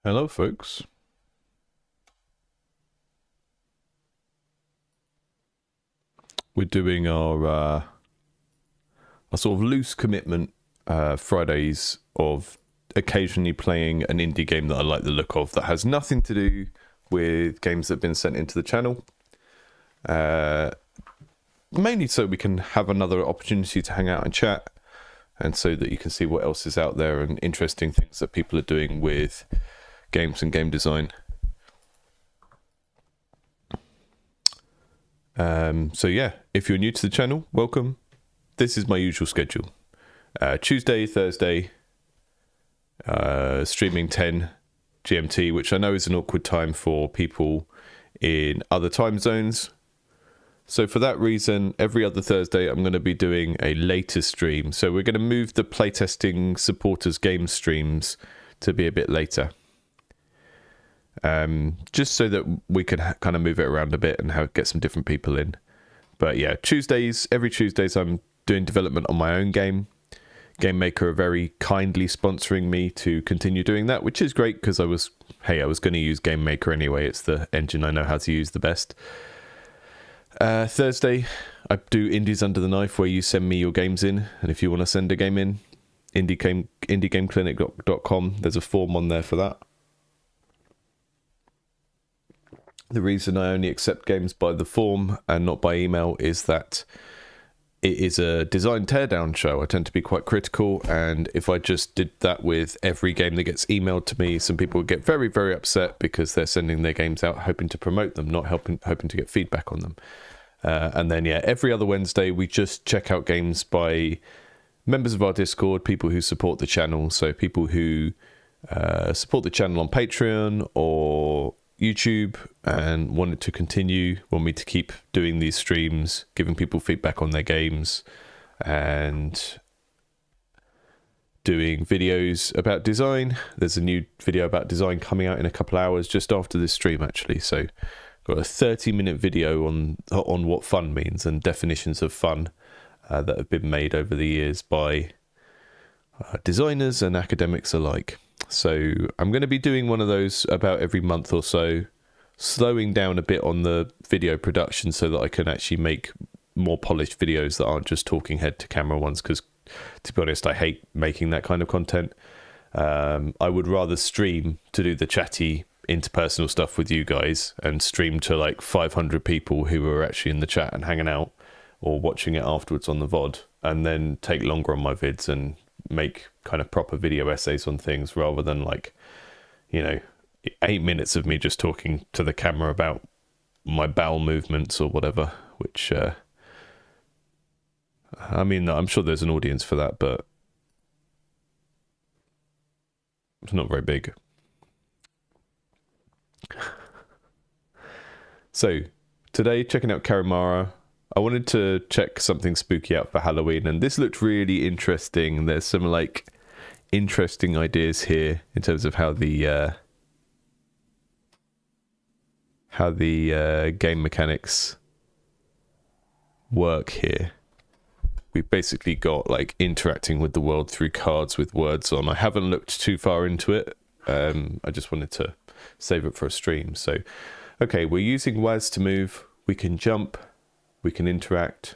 Hello, folks. We're doing our sort of loose commitment Fridays of occasionally playing an indie game that I like the look of that has nothing to do with games that have been sent into the channel. Mainly so we can have another opportunity to hang out and chat, and so that you can see what else is out there and interesting things that people are doing with games and game design. So yeah, if you're new to the channel, welcome. This is my usual schedule. Tuesday, Thursday, streaming 10 GMT, which I know is an awkward time for people in other time zones. So for that reason, every other Thursday, I'm going to be doing a later stream. So we're going to move the playtesting supporters game streams to be a bit later. Just so that we can kind of move it around a bit and get some different people in. But yeah, every Tuesdays I'm doing development on my own game. Game Maker are very kindly sponsoring me to continue doing that, which is great because I was going to use Game Maker anyway. It's the engine I know how to use the best. Thursday, I do Indies Under the Knife, where you send me your games in, and if you want to send a game in, indiegameclinic.com, there's a form on there for that. The reason I only accept games by the form and not by email is that it is a design teardown show. I tend to be quite critical, and if I just did that with every game that gets emailed to me, some people would get very, very upset because they're sending their games out hoping to promote them, not hoping to get feedback on them. And then, yeah, every other Wednesday we just check out games by members of our Discord, people who support the channel. So people who support the channel on Patreon or YouTube and want me to keep doing these streams, giving people feedback on their games and doing videos about design. There's a new video about design coming out in a couple hours just after this stream, actually. So got a 30-minute video on what fun means and definitions of fun that have been made over the years by designers and academics alike. So I'm going to be doing one of those about every month or so, slowing down a bit on the video production so that I can actually make more polished videos that aren't just talking head to camera ones, because to be honest, I hate making that kind of content. I would rather stream to do the chatty interpersonal stuff with you guys and stream to like 500 people who are actually in the chat and hanging out or watching it afterwards on the VOD, and then take longer on my vids and make kind of proper video essays on things, rather than 8 minutes of me just talking to the camera about my bowel movements or whatever, which I mean, I'm sure there's an audience for that, but it's not very big. So today, checking out Carimara. I wanted to check something spooky out for Halloween, and this looked really interesting. There's some interesting ideas here in terms of how the game mechanics work here. We've basically got interacting with the world through cards with words on. I haven't looked too far into it. I just wanted to save it for a stream. So, okay, we're using WAS to move. We can jump. We can interact.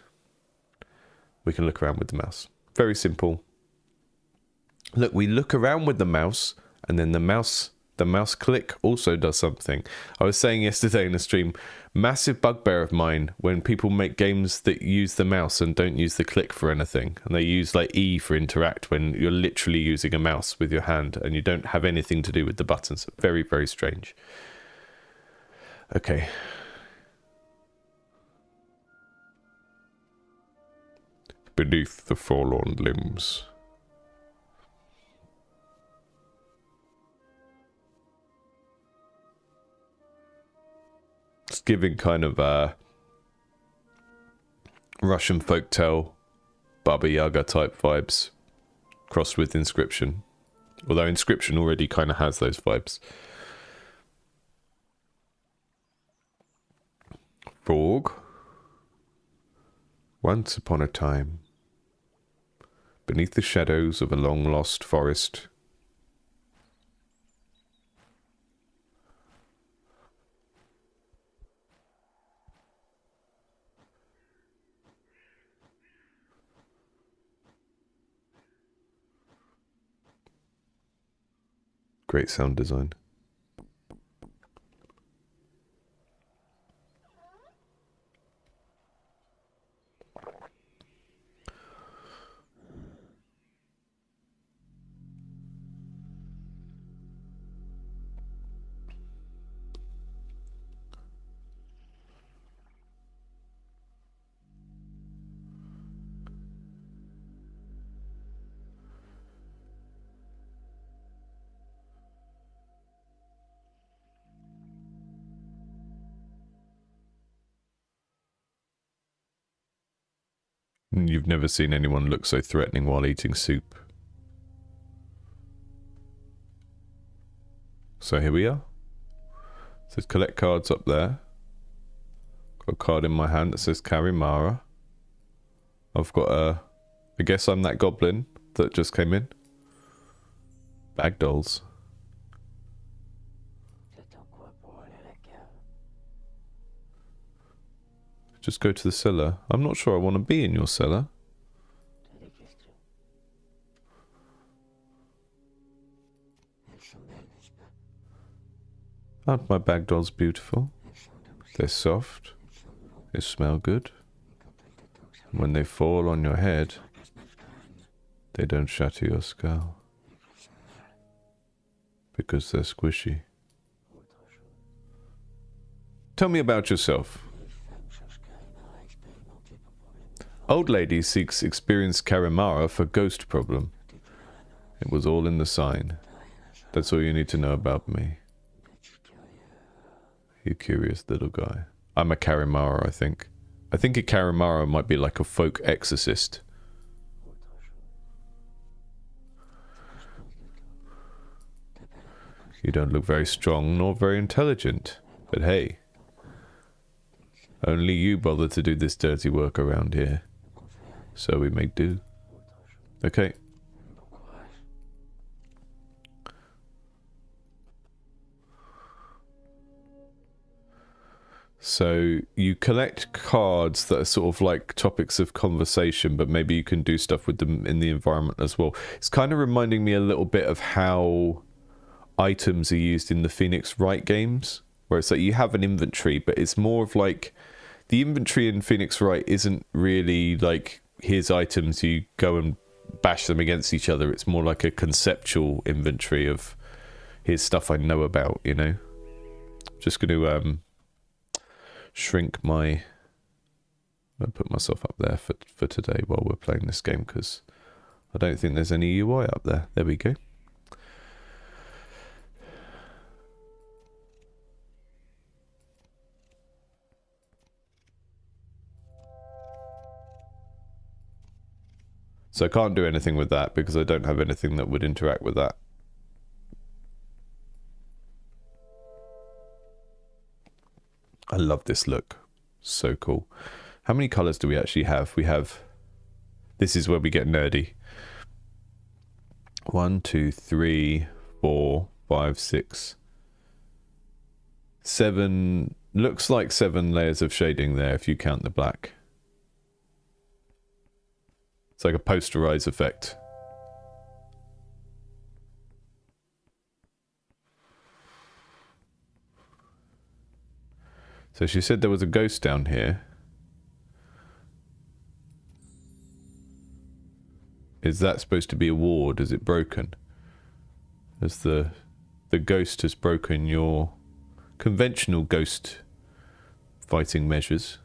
We can look around with the mouse. Very simple. Look, we look around with the mouse, and then the mouse click also does something. I was saying yesterday in a stream, massive bugbear of mine when people make games that use the mouse and don't use the click for anything, and they use E for interact when you're literally using a mouse with your hand and you don't have anything to do with the buttons. Very, very strange. Okay. Beneath the forlorn limbs. It's giving kind of a Russian folktale, Baba Yaga type vibes, crossed with Inscription. Although Inscription already kind of has those vibes. Frog. Once upon a time, beneath the shadows of a long-lost forest, Great sound design. You've never seen anyone look so threatening while eating soup. So here we are. It says collect cards up there. Got a card in my hand that says Carimara. I've got a... I guess I'm that goblin that just came in. Bag dolls. Just go to the cellar. I'm not sure I want to be in your cellar. Aren't my bag dolls beautiful? They're soft. They smell good. When they fall on your head, they don't shatter your skull. Because they're squishy. Tell me about yourself. Old lady seeks experienced Carimara for ghost problem. It was all in the sign. That's all you need to know about me. You curious little guy. I'm a Carimara, I think. I think a Carimara might be like a folk exorcist. You don't look very strong nor very intelligent. But hey, only you bother to do this dirty work around here. So we make do. Okay. So you collect cards that are sort of like topics of conversation, but maybe you can do stuff with them in the environment as well. It's kind of reminding me a little bit of how items are used in the Phoenix Wright games, where it's like you have an inventory, but it's more of like the inventory in Phoenix Wright isn't really like here's items, you go and bash them against each other. It's more like a conceptual inventory of here's stuff I know about, you know. Just going to shrink my... I'll put myself up there for today while we're playing this game, because I don't think there's any UI up there. There we go. So I can't do anything with that because I don't have anything that would interact with that. I love this look. So cool. How many colors do we actually have? We have... This is where we get nerdy. 1, 2, 3, 4, 5, 6, 7... Looks like 7 layers of shading there if you count the black. It's like a posterize effect. So she said there was a ghost down here. Is that supposed to be a ward? Is it broken? As the ghost has broken your conventional ghost fighting measures.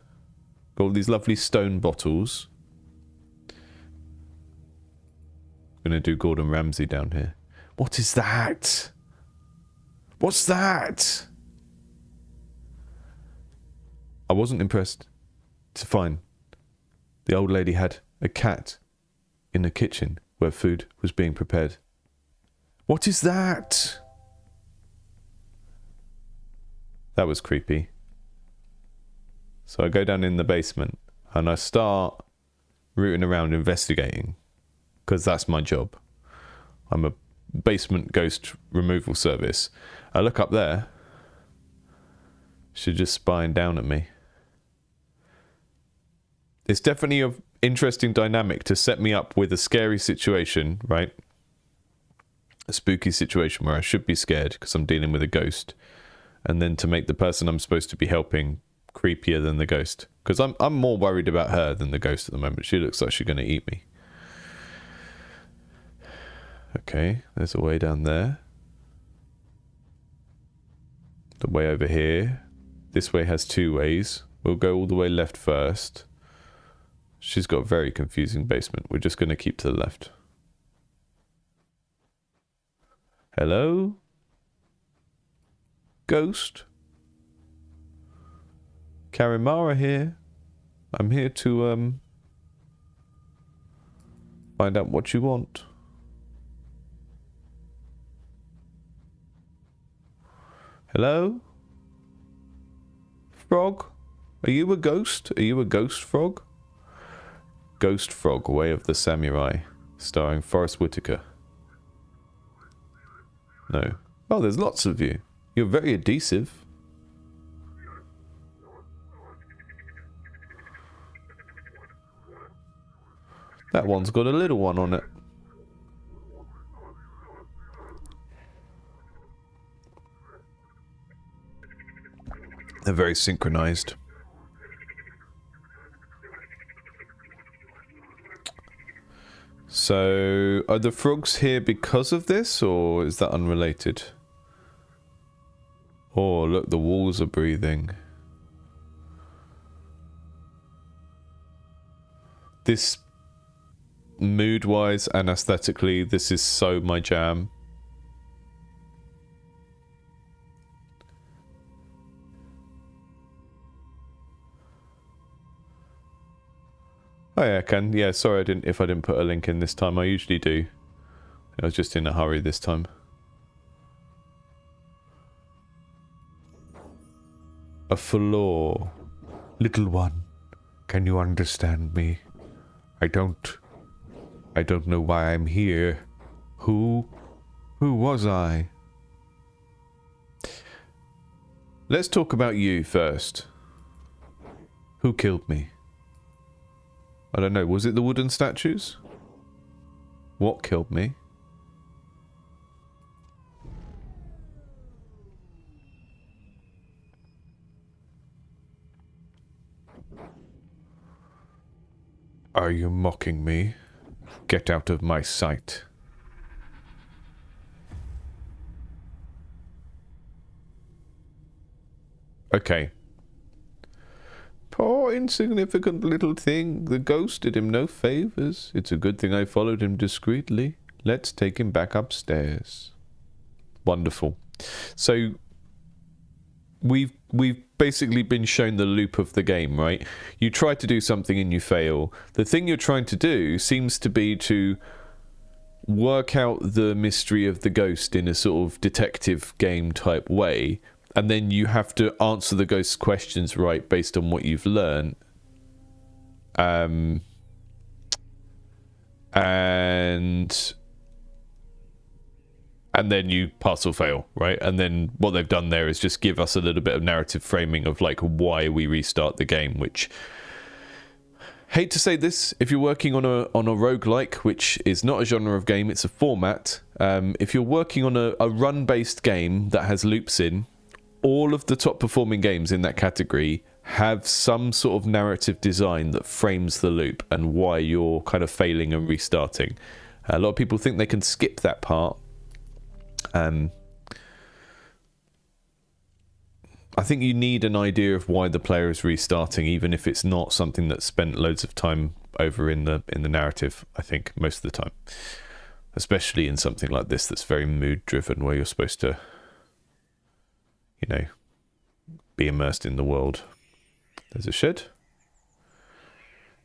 Got all these lovely stone bottles. Gonna do Gordon Ramsay down here. What is that? What's that? I wasn't impressed to find the old lady had a cat in the kitchen where food was being prepared. What is that? That was creepy. So I go down in the basement and I start rooting around investigating, because that's my job. I'm a basement ghost removal service. I look up there. She's just spying down at me. It's definitely an interesting dynamic to set me up with a scary situation, right? a spooky situation where I should be scared because I'm dealing with a ghost, and then to make the person I'm supposed to be helping creepier than the ghost, because I'm more worried about her than the ghost at the moment. She looks like she's going to eat me. Okay, there's a way down there. The way over here. This way has two ways. We'll go all the way left first. She's got a very confusing basement. We're just going to keep to the left. Hello? Ghost? Carimara here. I'm here to find out what you want. Hello? Frog? Are you a ghost? Are you a ghost frog? Ghost Frog, Way of the Samurai, starring Forrest Whitaker. No. Oh, there's lots of you. You're very adhesive. That one's got a little one on it. They're very synchronized. So, are the frogs here because of this, or is that unrelated? Oh, look, the walls are breathing. This, mood-wise and aesthetically, this is so my jam. Oh yeah, I can. Yeah, sorry if I didn't put a link in this time. I usually do. I was just in a hurry this time. A floor. Little one, can you understand me? I don't know why I'm here. Who was I? Let's talk about you first. Who killed me? I don't know, was it the wooden statues? What killed me? Are you mocking me? Get out of my sight. Okay. Poor insignificant little thing. The ghost did him no favours. It's a good thing I followed him discreetly. Let's take him back upstairs. Wonderful. So we've basically been shown the loop of the game, right? You try to do something and you fail. The thing you're trying to do seems to be to work out the mystery of the ghost in a sort of detective game type way. And then you have to answer the ghost's questions right based on what you've learned. And then you pass or fail, right? And then what they've done there is just give us a little bit of narrative framing of like why we restart the game, which, hate to say this, if you're working on a roguelike, which is not a genre of game, it's a format. If you're working on a run-based game that has loops in, all of the top performing games in that category have some sort of narrative design that frames the loop and why you're kind of failing and restarting. A lot of people think they can skip that part. I think you need an idea of why the player is restarting, even if it's not something that's spent loads of time over in the narrative, I think, most of the time. Especially in something like this that's very mood driven, where you're supposed to, you know, be immersed in the world. There's a shed.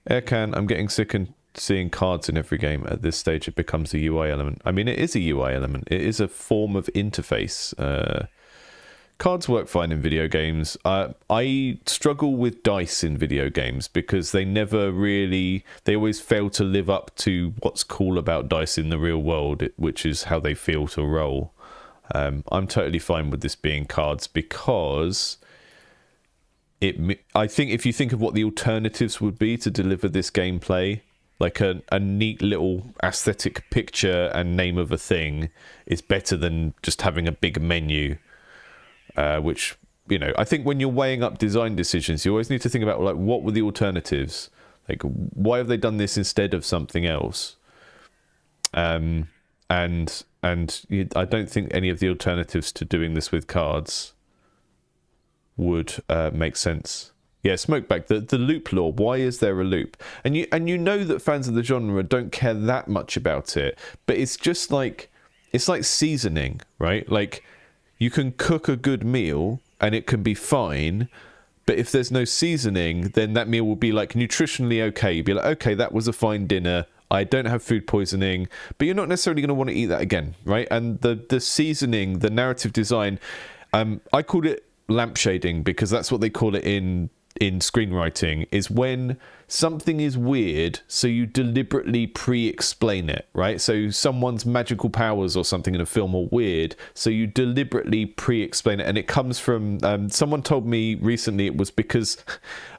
Air can. I'm getting sick and seeing cards in every game. At this stage, it becomes a UI element. I mean, it is a UI element. It is a form of interface. Cards work fine in video games. I struggle with dice in video games because they always fail to live up to what's cool about dice in the real world, which is how they feel to roll. I'm totally fine with this being cards because I think if you think of what the alternatives would be to deliver this gameplay, like a neat little aesthetic picture and name of a thing is better than just having a big menu, which, you know, I think when you're weighing up design decisions, you always need to think about, like, what were the alternatives? Like, why have they done this instead of something else? And I don't think any of the alternatives to doing this with cards would make sense. Yeah, Smokeback, the loop lore, why is there a loop? And you know that fans of the genre don't care that much about it, but it's just like, it's like seasoning, right? Like, you can cook a good meal and it can be fine, but if there's no seasoning, then that meal will be like nutritionally okay. You'd be like, okay, that was a fine dinner. I don't have food poisoning, but you're not necessarily going to want to eat that again, right? And the seasoning, the narrative design, I called it lampshading because that's what they call it in screenwriting, is when something is weird, so you deliberately pre-explain it, right? So someone's magical powers or something in a film are weird, so you deliberately pre-explain it. And it comes from someone told me recently it was because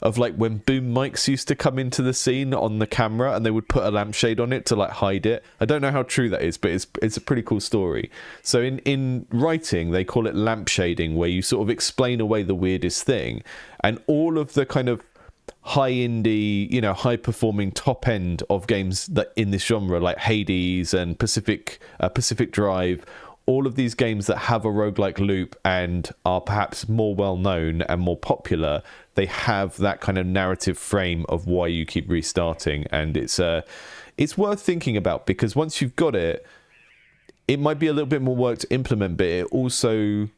of, like, when boom mics used to come into the scene on the camera and they would put a lampshade on it to, like, hide it. I don't know how true that is, but it's a pretty cool story. So in writing they call it lampshading, where you sort of explain away the weirdest thing. And all of the kind of high indie, you know, high performing top end of games that in this genre, like Hades and Pacific Drive, all of these games that have a roguelike loop and are perhaps more well known and more popular, they have that kind of narrative frame of why you keep restarting. And it's worth thinking about, because once you've got it, it might be a little bit more work to implement, but it also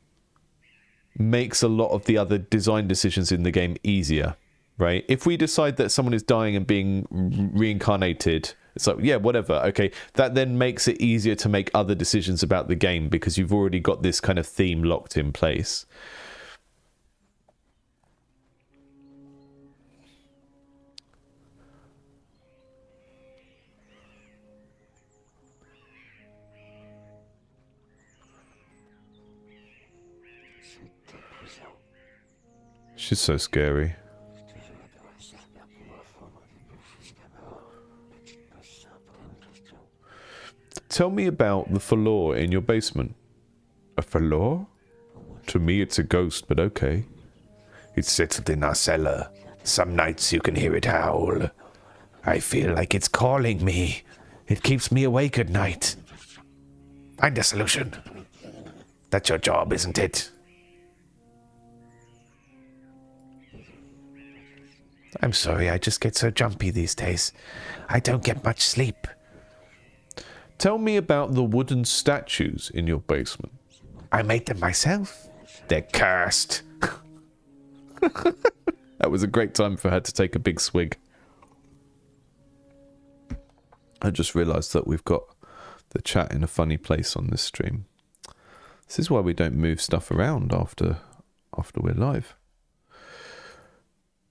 makes a lot of the other design decisions in the game easier, right? If we decide that someone is dying and being reincarnated, it's like, yeah, whatever, okay, that then makes it easier to make other decisions about the game because you've already got this kind of theme locked in place. She's so scary. Tell me about the falor in your basement. A falor? To me it's a ghost, but okay. It's settled in our cellar. Some nights you can hear it howl. I feel like it's calling me. It keeps me awake at night. Find a solution. That's your job, isn't it? I'm sorry, I just get so jumpy these days. I don't get much sleep. Tell me about the wooden statues in your basement. I made them myself. They're cursed. That was a great time for her to take a big swig. I just realised that we've got the chat in a funny place on this stream. This is why we don't move stuff around after we're live.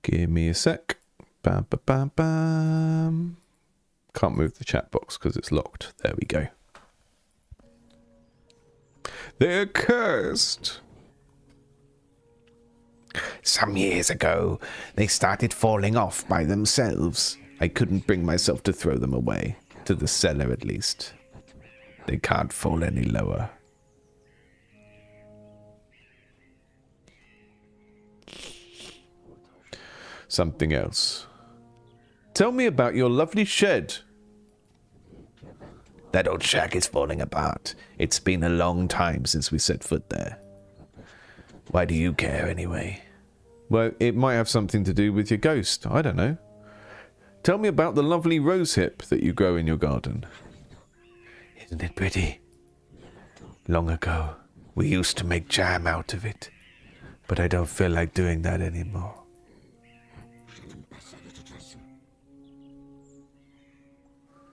Give me a sec. Bam, bam, bam, bam. Can't move the chat box because it's locked. There we go. They're cursed. Some years ago, they started falling off by themselves. I couldn't bring myself to throw them away. To the cellar, at least. They can't fall any lower. Something else. Tell me about your lovely shed. That old shack is falling apart. It's been a long time since we set foot there. Why do you care, anyway? Well, it might have something to do with your ghost. I don't know. Tell me about the lovely rosehip that you grow in your garden. Isn't it pretty? Long ago, we used to make jam out of it, but I don't feel like doing that anymore.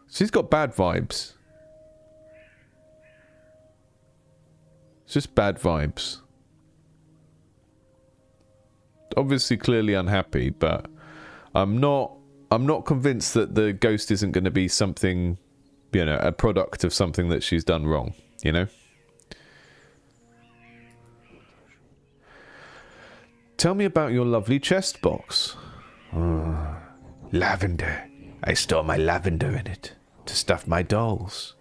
She's got bad vibes. It's just bad vibes. Obviously, clearly unhappy, but I'm not convinced that the ghost isn't going to be something, you know, a product of something that she's done wrong, you know? Tell me about your lovely chest box. Lavender. I store my lavender in it to stuff my dolls.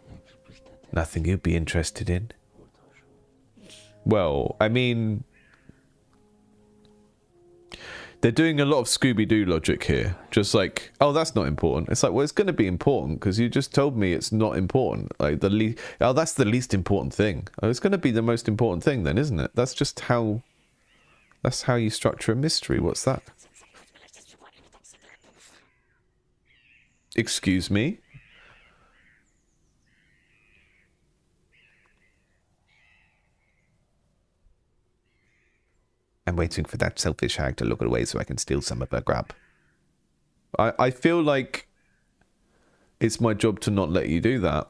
Nothing you'd be interested in. Well, I mean, they're doing a lot of Scooby-Doo logic here. Just like, oh, that's not important. It's like, well, it's going to be important because you just told me it's not important. Like oh, that's the least important thing. Oh, it's going to be the most important thing then, isn't it? That's just how. That's how you structure a mystery. What's that? Excuse me? I'm waiting for that selfish hag to look away so I can steal some of her grub. I feel like it's my job to not let you do that.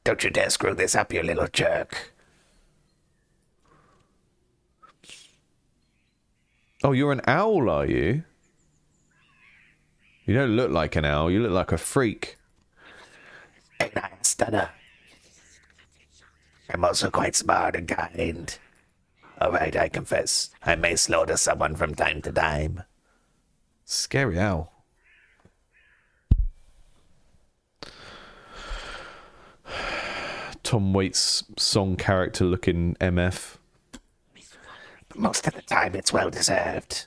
Don't you dare screw this up, you little jerk. Oh, you're an owl, are you? You don't look like an owl. You look like a freak. Ain't I a stunner? I'm also quite smart and kind. Alright, I confess. I may slaughter someone from time to time. Scary owl. Tom Waits song character looking MF. But most of the time it's well deserved.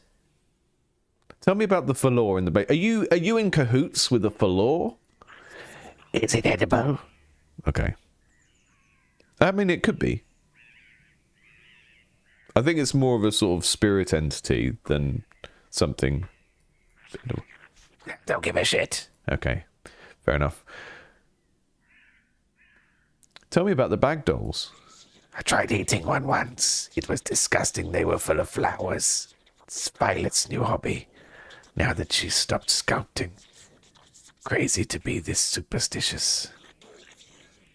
Tell me about the falor in the base. Are you in cahoots with the falor? Is it edible? Okay. I mean, it could be. I think it's more of a sort of spirit entity than something. Don't give a shit. Okay, fair enough. Tell me about the bag dolls. I tried eating one once. It was disgusting. They were full of flowers. It's Violet's new hobby. Now that she's stopped sculpting. Crazy to be this superstitious.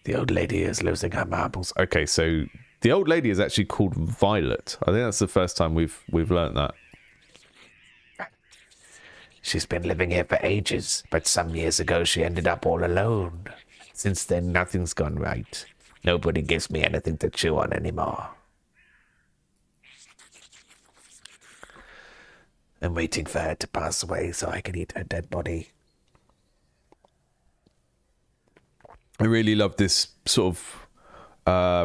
The old lady is losing her marbles. Okay, so the old lady is actually called Violet. I think that's the first time we've learnt that. She's been living here for ages, but some years ago she ended up all alone. Since then, nothing's gone right. Nobody gives me anything to chew on anymore. I'm waiting for her to pass away so I can eat her dead body. I really love this sort of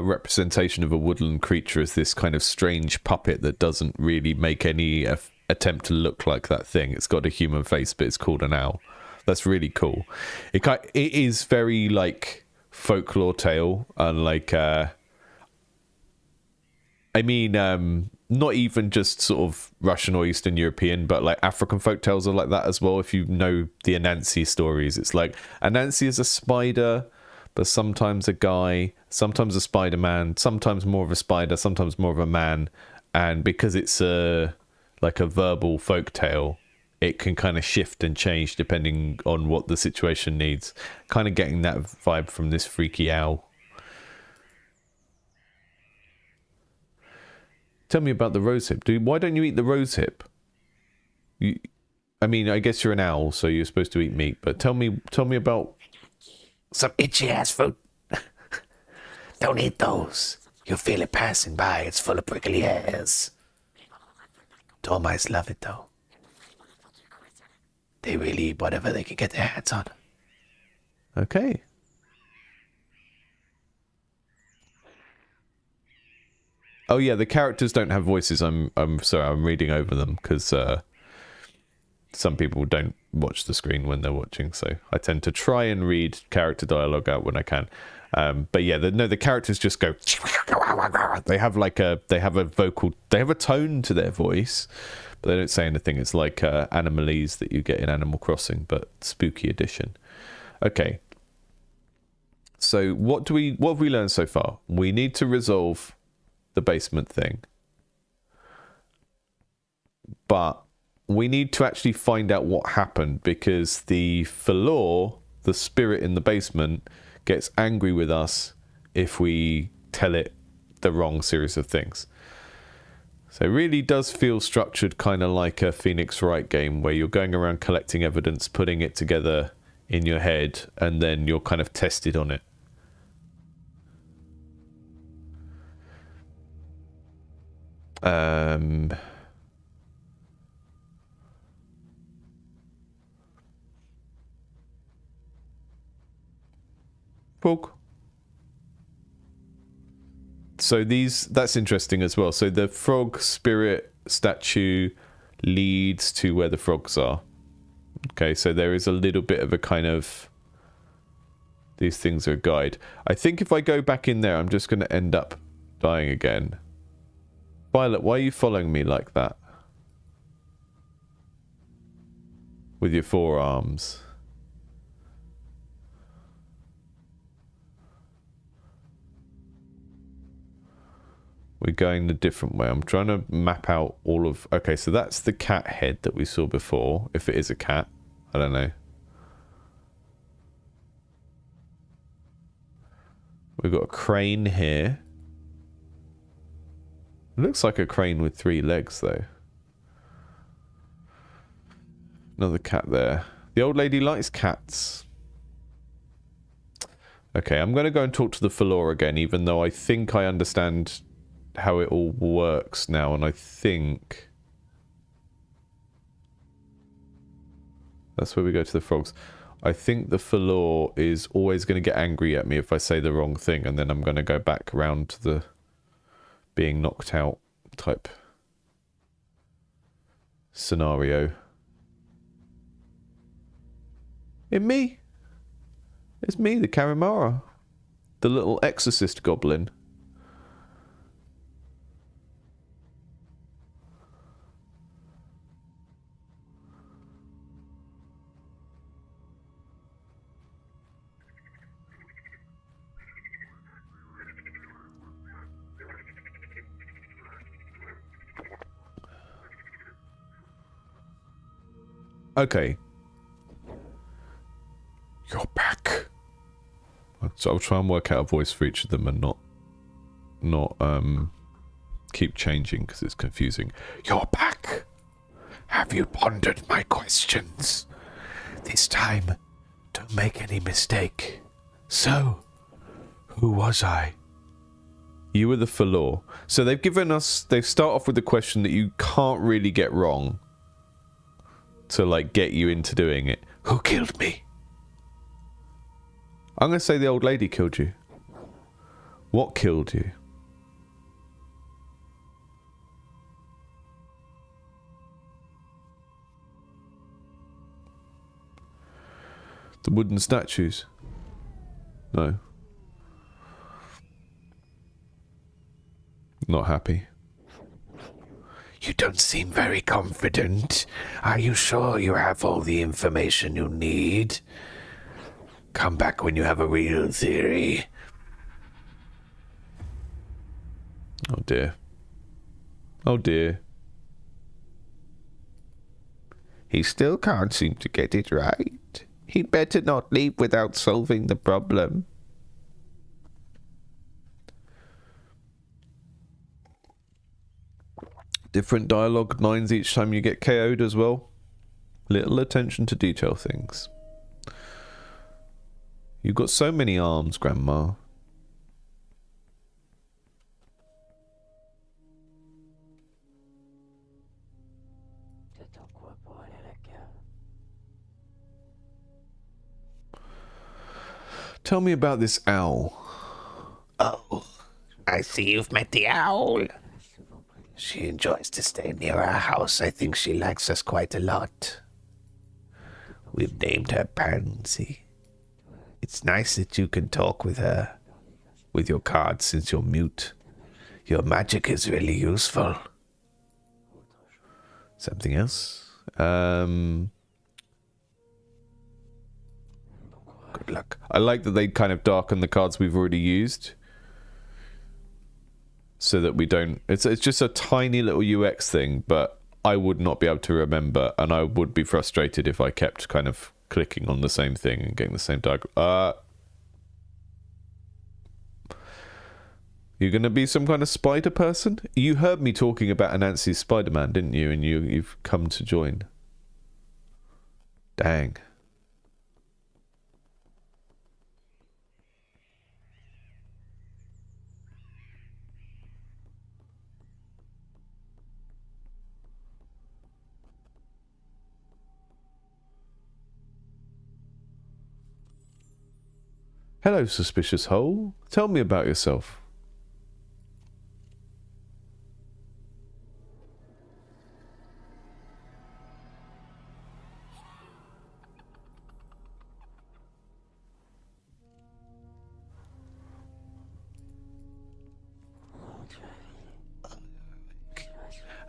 representation of a woodland creature as this kind of strange puppet that doesn't really make any attempt to look like that thing. It's got a human face, but it's called an owl. That's really cool. It is very like folklore tale, and like I mean, not even just sort of Russian or Eastern European, but like African folk tales are like that as well. If you know the Anansi stories, it's like Anansi is a spider, but sometimes a guy, sometimes a Spider-Man, sometimes more of a spider, sometimes more of a man, and because it's like a verbal folk tale, it can kind of shift and change depending on what the situation needs. Kind of getting that vibe from this freaky owl. Tell me about the rosehip. Why don't you eat the rosehip? I mean, I guess you're an owl, so you're supposed to eat meat. But tell me about some itchy ass fruit. Don't eat those. You'll feel it passing by. It's full of prickly hairs. Dormice love it though. They really eat whatever they can get their hands on. Okay. Oh yeah, the characters don't have voices. I'm sorry, I'm reading over them because some people don't watch the screen when they're watching, so I tend to try and read character dialogue out when I can. But yeah, the characters just go. They have a tone to their voice, but they don't say anything. It's like Animalese that you get in Animal Crossing, but spooky edition. Okay. So what have we learned so far? We need to resolve the basement thing, but we need to actually find out what happened, because the falor, the spirit in the basement, gets angry with us if we tell it the wrong series of things. So it really does feel structured kind of like a Phoenix Wright game, where you're going around collecting evidence, putting it together in your head, and then you're kind of tested on it. Frog. So that's interesting as well. So the frog spirit statue leads to where the frogs are. Okay, so there is a little bit of a kind of... These things are a guide. I think if I go back in there, I'm just going to end up dying again. Violet, why are you following me like that? With your forearms. We're going a different way. I'm trying to map out all of... Okay, so that's the cat head that we saw before. If it is a cat. I don't know. We've got a crane here. It looks like a crane with 3 legs, though. Another cat there. The old lady likes cats. Okay, I'm going to go and talk to the Falor again, even though I think I understand how it all works now, and I think... That's where we go to the frogs. I think the Falor is always going to get angry at me if I say the wrong thing, and then I'm going to go back around to the being knocked out type scenario. It's me, the Carimara. The little exorcist goblin. Okay. You're back. So I'll try and work out a voice for each of them and not keep changing because it's confusing. You're back. Have you pondered my questions? This time, don't make any mistake. So, who was I? You were the Falor. So they've start off with the question that you can't really get wrong to like get you into doing it. Who killed me? I'm going to say the old lady killed you. What killed you? The wooden statues? No. Not happy. You don't seem very confident. Are you sure you have all the information you need? Come back when you have a real theory. Oh dear. Oh dear. He still can't seem to get it right. He'd better not leave without solving the problem. Different dialogue lines each time you get KO'd as well. Little attention to detail things. You've got so many arms, Grandma. Tell me about this owl. Oh, I see you've met the owl. She enjoys to stay near our house. I think she likes us quite a lot. We've named her Pansy. It's nice that you can talk with her, with your cards since you're mute. Your magic is really useful. Something else? Good luck. I like that they kind of darken the cards we've already used. So that we don't... It's just a tiny little UX thing, but I would not be able to remember, and I would be frustrated if I kept kind of clicking on the same thing and getting the same diagram. You're going to be some kind of spider person? You heard me talking about Anansi's Spider-Man, didn't you? And you've come to join. Dang. Hello, suspicious hole. Tell me about yourself.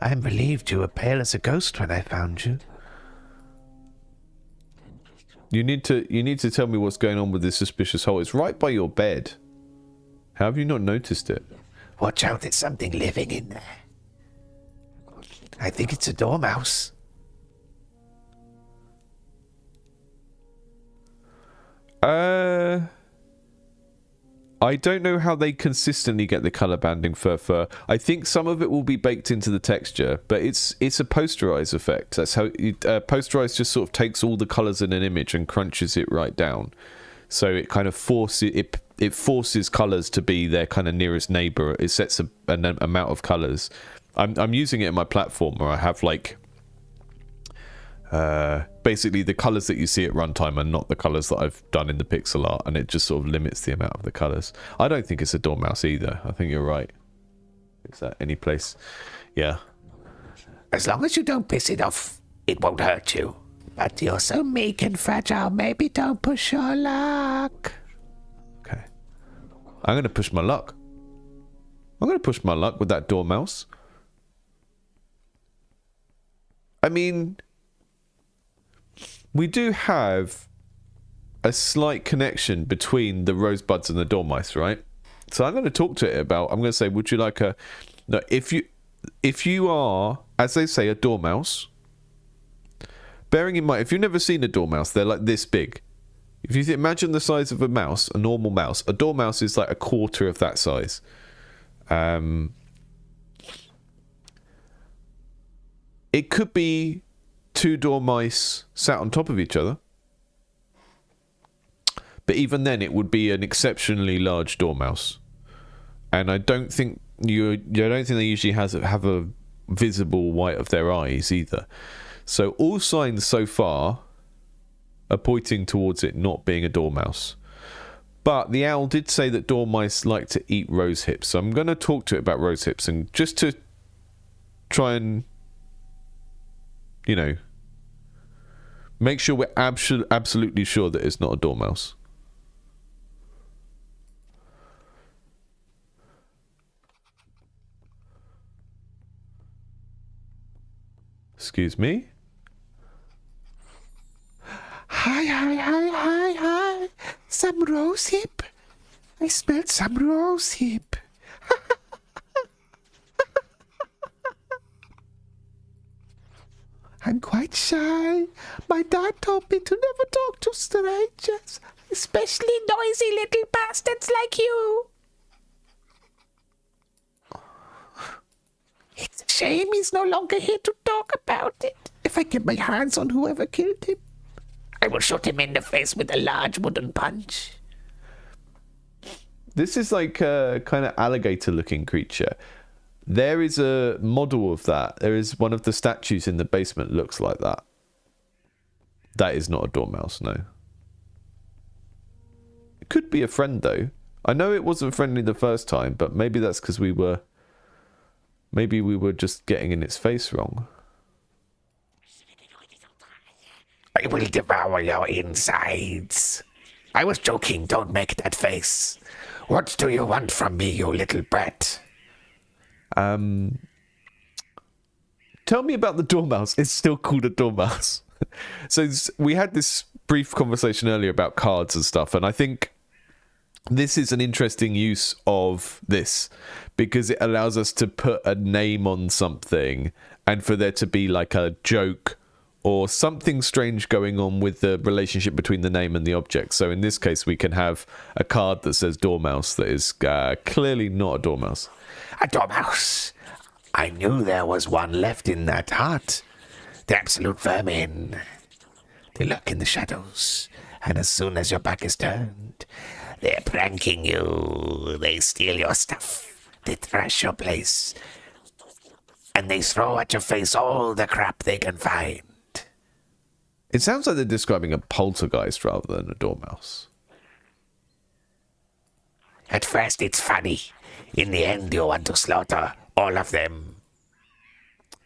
I'm relieved you were pale as a ghost when I found you. You need to tell me what's going on with this suspicious hole. It's right by your bed. How have you not noticed it? Watch out, there's something living in there. I think it's a dormouse. I don't know how they consistently get the color banding for fur. I think some of it will be baked into the texture, but it's a posterize effect. That's how posterize just sort of takes all the colors in an image and crunches it right down. So it kind of forces colors to be their kind of nearest neighbor. It sets an amount of colors. I'm using it in my platform where I have like basically the colors that you see at runtime are not the colors that I've done in the pixel art, and it just sort of limits the amount of the colors. I don't think it's a dormouse either. I think you're right. Is that any place? Yeah. As long as you don't piss it off, it won't hurt you. But you're so meek and fragile, maybe don't push your luck. Okay. I'm going to push my luck. I'm going to push my luck with that dormouse. I mean, we do have a slight connection between the rosebuds and the dormice, right? So I'm going to talk to it about, I'm going to say, would you like a... No, if you are, as they say, a dormouse, bearing in mind, if you've never seen a dormouse, they're like this big. If you imagine the size of a mouse, a normal mouse, a dormouse is like a quarter of that size. It could be two dormice sat on top of each other. But even then, it would be an exceptionally large dormouse. And I don't think they usually have a visible white of their eyes either. So all signs so far are pointing towards it not being a dormouse. But the owl did say that dormice like to eat rose hips. So I'm going to talk to it about rose hips, and just to try and, you know, make sure we're absolutely sure that it's not a dormouse. Excuse me? Hi. Some rose hip. I smelled some rose hip. I'm quite shy. My dad told me to never talk to strangers, especially noisy little bastards like you. It's a shame he's no longer here to talk about it. If I get my hands on whoever killed him, I will shoot him in the face with a large wooden punch. This is like a kind of alligator-looking creature. There is a model of that. There is one of the statues in the basement looks like that. That is not a dormouse, no. It could be a friend, though. I know it wasn't friendly the first time, but maybe that's because we were just getting in its face wrong. I will devour your insides. I was joking, don't make that face. What do you want from me, you little brat? Tell me about the dormouse. It's still called a dormouse. So we had this brief conversation earlier about cards and stuff, and I think this is an interesting use of this because it allows us to put a name on something and for there to be like a joke or something strange going on with the relationship between the name and the object. So in this case, we can have a card that says dormouse that is clearly not a dormouse. A dormouse. I knew there was one left in that hut. The absolute vermin. They lurk in the shadows, and as soon as your back is turned, they're pranking you. They steal your stuff. They trash your place. And they throw at your face all the crap they can find. It sounds like they're describing a poltergeist rather than a dormouse. At first it's funny. In the end you want to slaughter all of them.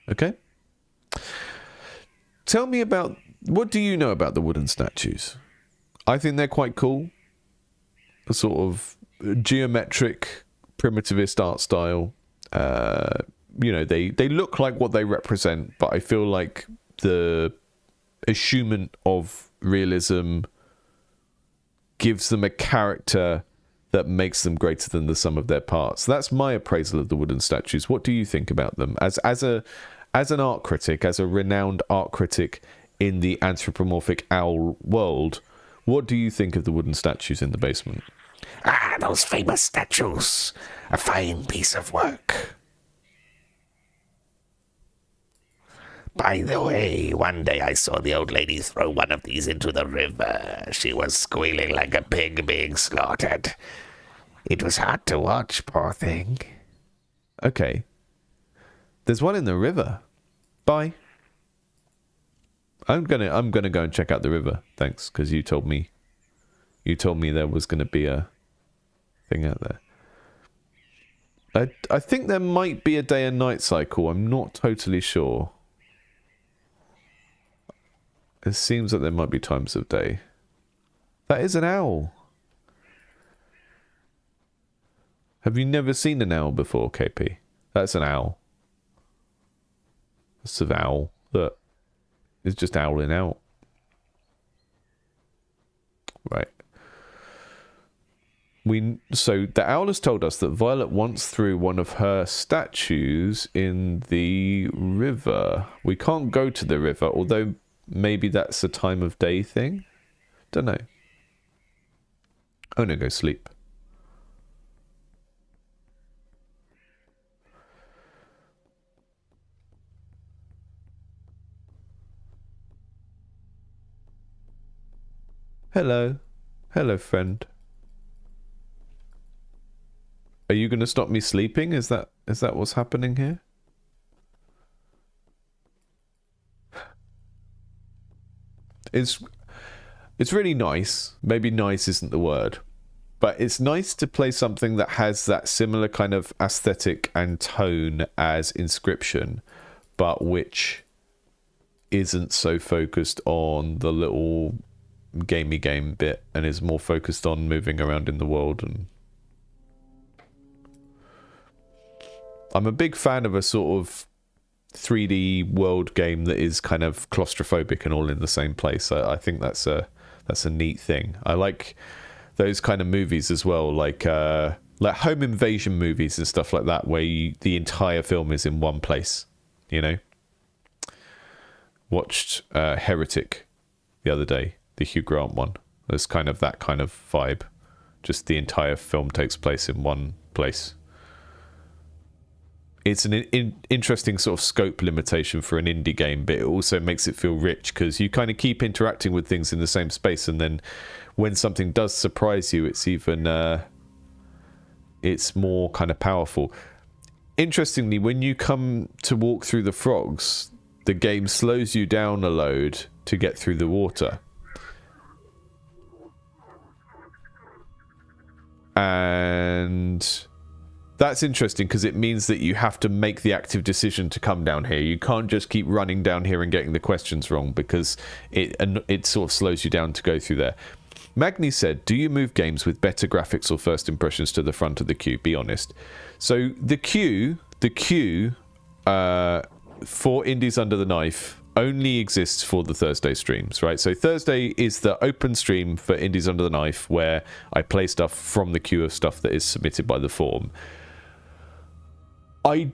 Okay. Tell me about, what do you know about the wooden statues? I think they're quite cool. A sort of geometric, primitivist art style. They look like what they represent, but I feel like the eschewment of realism gives them a character that makes them greater than the sum of their parts. That's my appraisal of the wooden statues. What do you think about them? As an art critic, as a renowned art critic in the anthropomorphic owl world, what do you think of the wooden statues in the basement? Ah, those famous statues. A fine piece of work. By the way, one day I saw the old lady throw one of these into the river. She was squealing like a pig being slaughtered. It was hard to watch, poor thing. Okay. There's one in the river. Bye. I'm gonna go and check out the river. Thanks, because you told me there was gonna be a thing out there. I think there might be a day and night cycle. I'm not totally sure. It seems that there might be times of day. That is an owl. Have you never seen an owl before, KP? That's an owl. That's an owl that is just owling out. Right. So the owl has told us that Violet once threw one of her statues in the river. We can't go to the river, although maybe that's a time of day thing. Don't know. Oh no, go sleep. Hello. Hello, friend. Are you going to stop me sleeping? Is that what's happening here? It's really nice. Maybe nice isn't the word. But it's nice to play something that has that similar kind of aesthetic and tone as Inscription, but which isn't so focused on the little gamey game bit and is more focused on moving around in the world. And I'm a big fan of a sort of 3D world game that is kind of claustrophobic and all in the same place. I think that's a neat thing. I like those kind of movies as well, like home invasion movies and stuff like that, where the entire film is in one place. You know, watched Heretic the other day, the Hugh Grant one. There's kind of that kind of vibe. Just the entire film takes place in one place. It's an interesting sort of scope limitation for an indie game, but it also makes it feel rich because you kind of keep interacting with things in the same space, and then when something does surprise you, it's even it's more kind of powerful. Interestingly, when you come to walk through the frogs, the game slows you down a load to get through the water. And that's interesting because it means that you have to make the active decision to come down here. You can't just keep running down here and getting the questions wrong because it sort of slows you down to go through there. Magni said, do you move games with better graphics or first impressions to the front of the queue? Be honest. So the queue for Indies Under the Knife only exists for the Thursday streams, right? So Thursday is the open stream for Indies Under the Knife where I play stuff from the queue of stuff that is submitted by the forum. I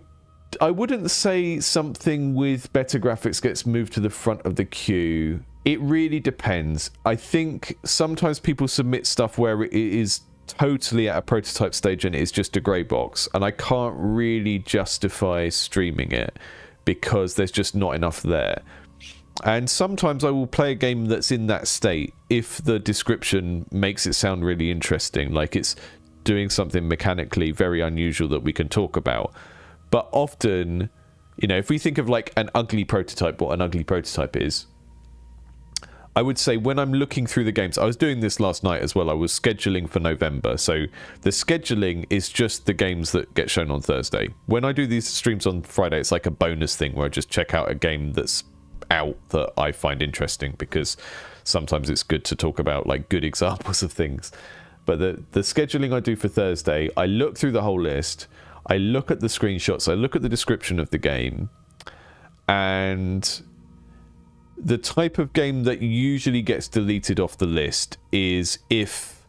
wouldn't say something with better graphics gets moved to the front of the queue. It really depends. I think sometimes people submit stuff where it is totally at a prototype stage and it is just a grey box, and I can't really justify streaming it because there's just not enough there. And sometimes I will play a game that's in that state if the description makes it sound really interesting, like it's doing something mechanically very unusual that we can talk about. But often, you know, if we think of like an ugly prototype, what an ugly prototype is, I would say when I'm looking through the games, I was doing this last night as well. I was scheduling for November. So the scheduling is just the games that get shown on Thursday. When I do these streams on Friday, it's like a bonus thing where I just check out a game that's out that I find interesting, because sometimes it's good to talk about like good examples of things. But the scheduling I do for Thursday, I look through the whole list, I look at the screenshots, I look at the description of the game, and the type of game that usually gets deleted off the list is if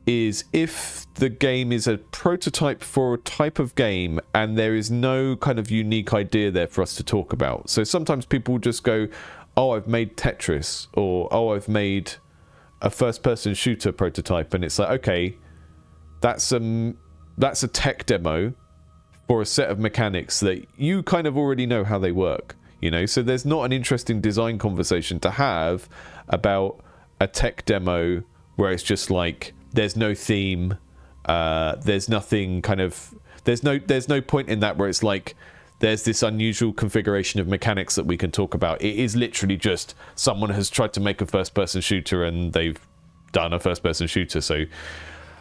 the game is a prototype for a type of game and there is no kind of unique idea there for us to talk about. So sometimes people just go, oh, I've made Tetris, or oh, I've made a first-person shooter prototype, and it's like, okay, that's a tech demo for a set of mechanics that you kind of already know how they work. You know, so there's not an interesting design conversation to have about a tech demo where it's just like there's no theme, there's nothing kind of, there's no point in that where it's like there's this unusual configuration of mechanics that we can talk about. It is literally just someone has tried to make a first-person shooter and they've done a first-person shooter. So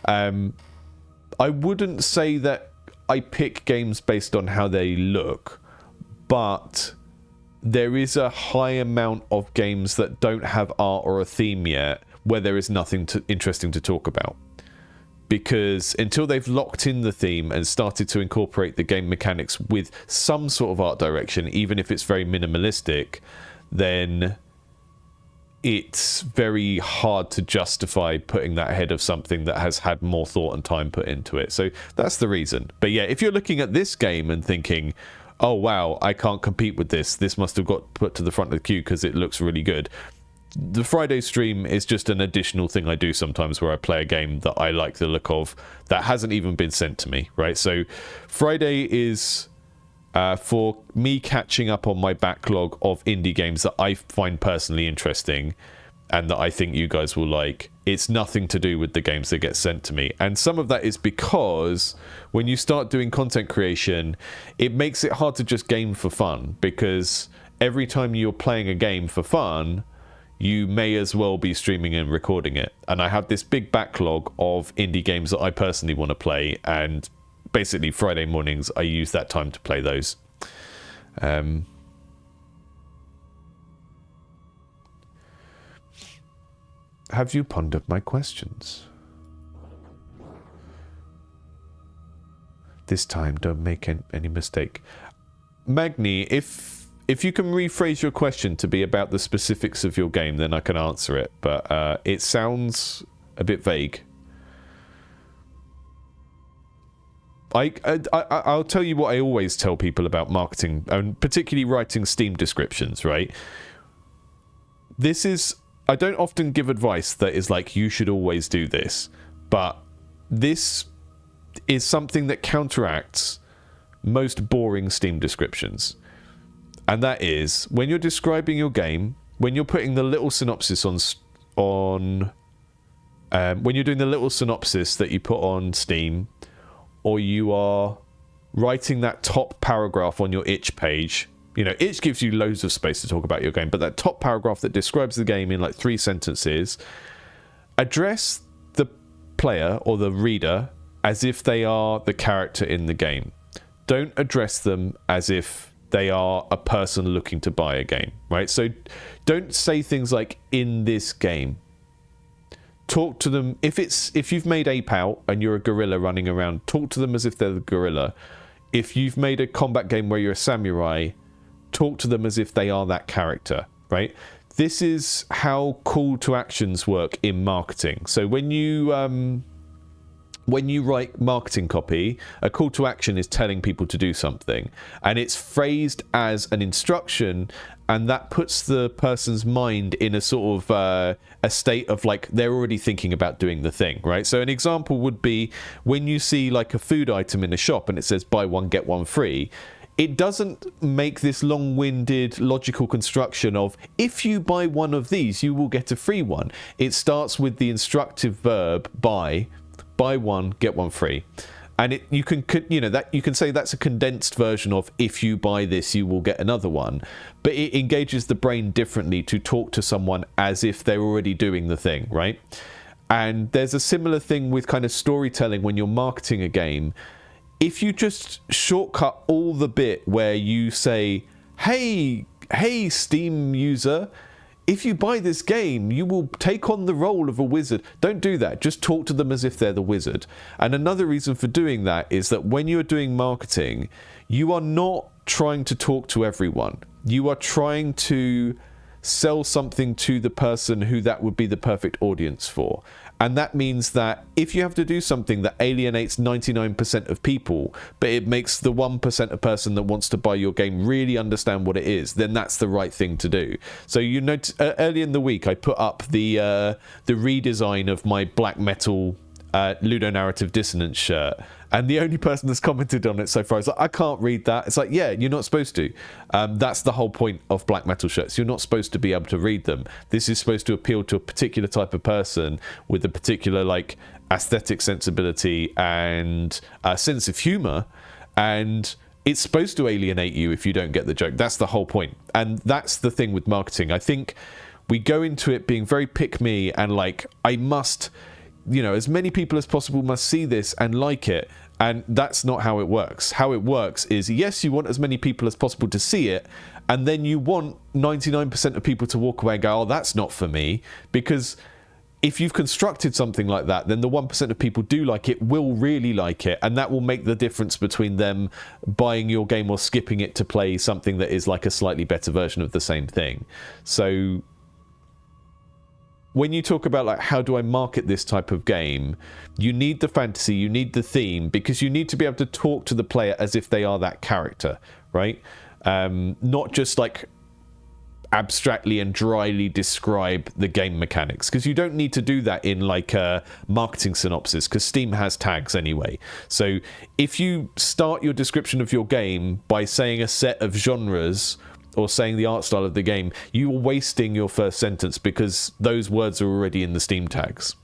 I wouldn't say that I pick games based on how they look, but there is a high amount of games that don't have art or a theme yet where there is nothing interesting to talk about. Because until they've locked in the theme and started to incorporate the game mechanics with some sort of art direction, even if it's very minimalistic, then it's very hard to justify putting that ahead of something that has had more thought and time put into it. So that's the reason. But yeah, if you're looking at this game and thinking, oh wow, I can't compete with this must have got put to the front of the queue because it looks really good, the Friday stream is just an additional thing I do sometimes where I play a game that I like the look of that hasn't even been sent to me, right? So Friday is for me catching up on my backlog of indie games that I find personally interesting and that I think you guys will like. It's nothing to do with the games that get sent to me. And some of that is because when you start doing content creation, it makes it hard to just game for fun, because every time you're playing a game for fun, you may as well be streaming and recording it. And I have this big backlog of indie games that I personally want to play, and basically Friday mornings I use that time to play those. Have you pondered my questions? This time, don't make any mistake. Magni, if you can rephrase your question to be about the specifics of your game, then I can answer it. But it sounds a bit vague. I'll tell you what I always tell people about marketing, and particularly writing Steam descriptions, right? I don't often give advice that is like, you should always do this, but this is something that counteracts most boring Steam descriptions. And that is, when you're describing your game, when you're putting the little synopsis when you're doing the little synopsis that you put on Steam, or you are writing that top paragraph on your itch page. You know, itch gives you loads of space to talk about your game, but that top paragraph that describes the game in like 3 sentences, address the player or the reader as if they are the character in the game. Don't address them as if they are a person looking to buy a game, right? So don't say things like, in this game. Talk to them, if you've made Ape Out and you're a gorilla running around, talk to them as if they're the gorilla. If you've made a combat game where you're a samurai, talk to them as if they are that character, right? This is how call to actions work in marketing. So when you write marketing copy, a call to action is telling people to do something, and it's phrased as an instruction, and that puts the person's mind in a sort of a state of like they're already thinking about doing the thing, right? So an example would be when you see like a food item in a shop and it says buy one get one free. It doesn't make this long-winded logical construction of, if you buy one of these, you will get a free one. It starts with the instructive verb buy one, get one free. And you can that you can say that's a condensed version of if you buy this you will get another one, but it engages the brain differently to talk to someone as if they're already doing the thing, right? And there's a similar thing with kind of storytelling when you're marketing a game. If you just shortcut all the bit where you say, hey Steam user, if you buy this game, you will take on the role of a wizard. Don't do that. Just talk to them as if they're the wizard. And another reason for doing that is that when you're doing marketing, you are not trying to talk to everyone. You are trying to sell something to the person who that would be the perfect audience for. And that means that if you have to do something that alienates 99% of people, but it makes the 1% of person that wants to buy your game really understand what it is, then that's the right thing to do. So you know, early in the week, I put up the redesign of my black metal ludonarrative dissonance shirt, and the only person that's commented on it so far is like, I can't read that. It's like, yeah, you're not supposed to. That's the whole point of black metal shirts. You're not supposed to be able to read them. This is supposed to appeal to a particular type of person with a particular like aesthetic sensibility and a sense of humor, and it's supposed to alienate you if you don't get the joke. That's the whole point. And that's the thing with marketing. I think we go into it being very pick me and like, I must, as many people as possible must see this and like it. And that's not how it works. How it works is, yes, you want as many people as possible to see it, and then you want 99% of people to walk away and go, oh, that's not for me. Because if you've constructed something like that, then the 1% of people do like it, will really like it, and that will make the difference between them buying your game or skipping it to play something that is like a slightly better version of the same thing. So when you talk about like how do I market this type of game, you need the fantasy, you need the theme, because you need to be able to talk to the player as if they are that character, right? Not just like abstractly and dryly describe the game mechanics, because you don't need to do that in like a marketing synopsis, because Steam has tags anyway. So if you start your description of your game by saying a set of genres or saying the art style of the game, you are wasting your first sentence because those words are already in the Steam tags.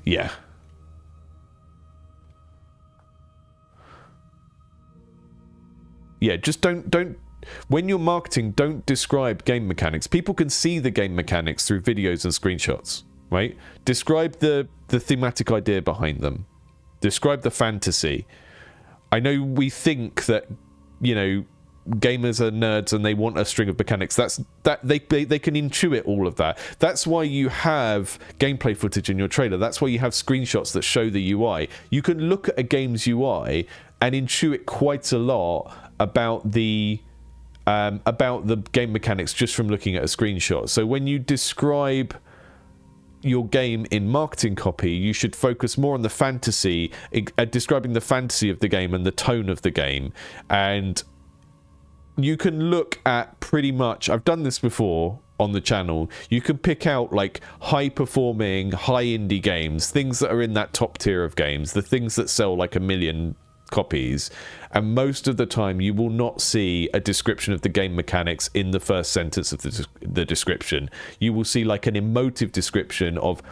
Yeah. Yeah, just don't when you're marketing, don't describe game mechanics. People can see the game mechanics through videos and screenshots, right? Describe the thematic idea behind them. Describe the fantasy. I know we think that gamers are nerds and they want a string of mechanics. They can intuit all of that. That's why you have gameplay footage in your trailer. That's why you have screenshots that show the UI. You can look at a game's UI and intuit quite a lot about the game mechanics just from looking at a screenshot. So when you describe your game in marketing copy, you should focus more on the fantasy, describing the fantasy of the game and the tone of the game. And you can look at pretty much, I've done this before on the channel, you can pick out like high performing, high indie games, things that are in that top tier of games, the things that sell like 1 million copies, and most of the time you will not see a description of the game mechanics in the first sentence of the description. You will see like an emotive description of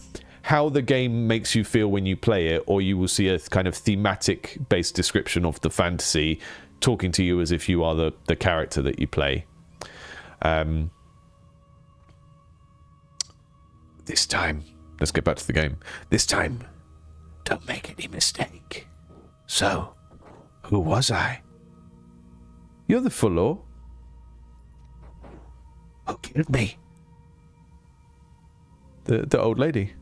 how the game makes you feel when you play it, or you will see a kind of thematic based description of the fantasy talking to you as if you are the character that you play. This time, let's get back to the game. This time, don't make any mistake. So, who was I? You're the Fuller. Who killed me? The old lady.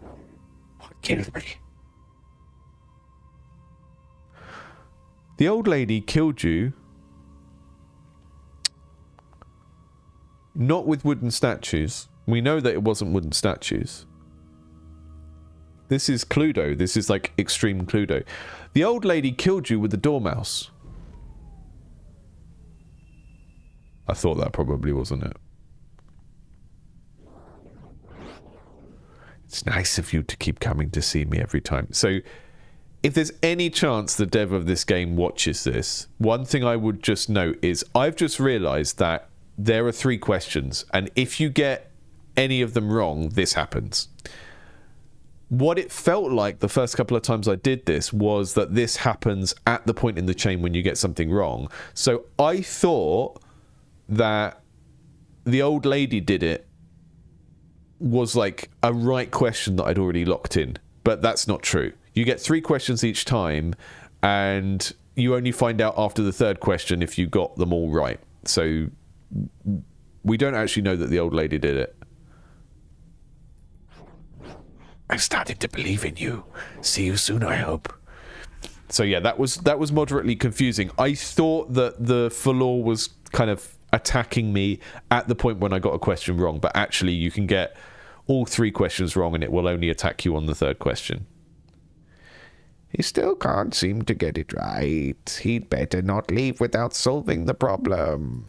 What killed me? The old lady killed you not with wooden statues. We know that it wasn't wooden statues. This is Cluedo. This is like extreme Cluedo. The old lady killed you with the dormouse. I thought that probably wasn't it. It's nice of you to keep coming to see me every time. So, if there's any chance the dev of this game watches this, one thing I would just note is I've just realised that there are 3 questions, and if you get any of them wrong, this happens. what it felt like the first couple of times I did this was that this happens at the point in the chain when you get something wrong. So I thought that the old lady did it was like a right question that I'd already locked in, but that's not true. You get 3 questions each time, and you only find out after the 3rd question if you got them all right. So we don't actually know that the old lady did it. I'm starting to believe in you. See you soon, I hope. So yeah, that was moderately confusing. I thought that the Falor was kind of attacking me at the point when I got a question wrong, but actually you can get all 3 questions wrong and it will only attack you on the 3rd question. He still can't seem to get it right. He'd better not leave without solving the problem.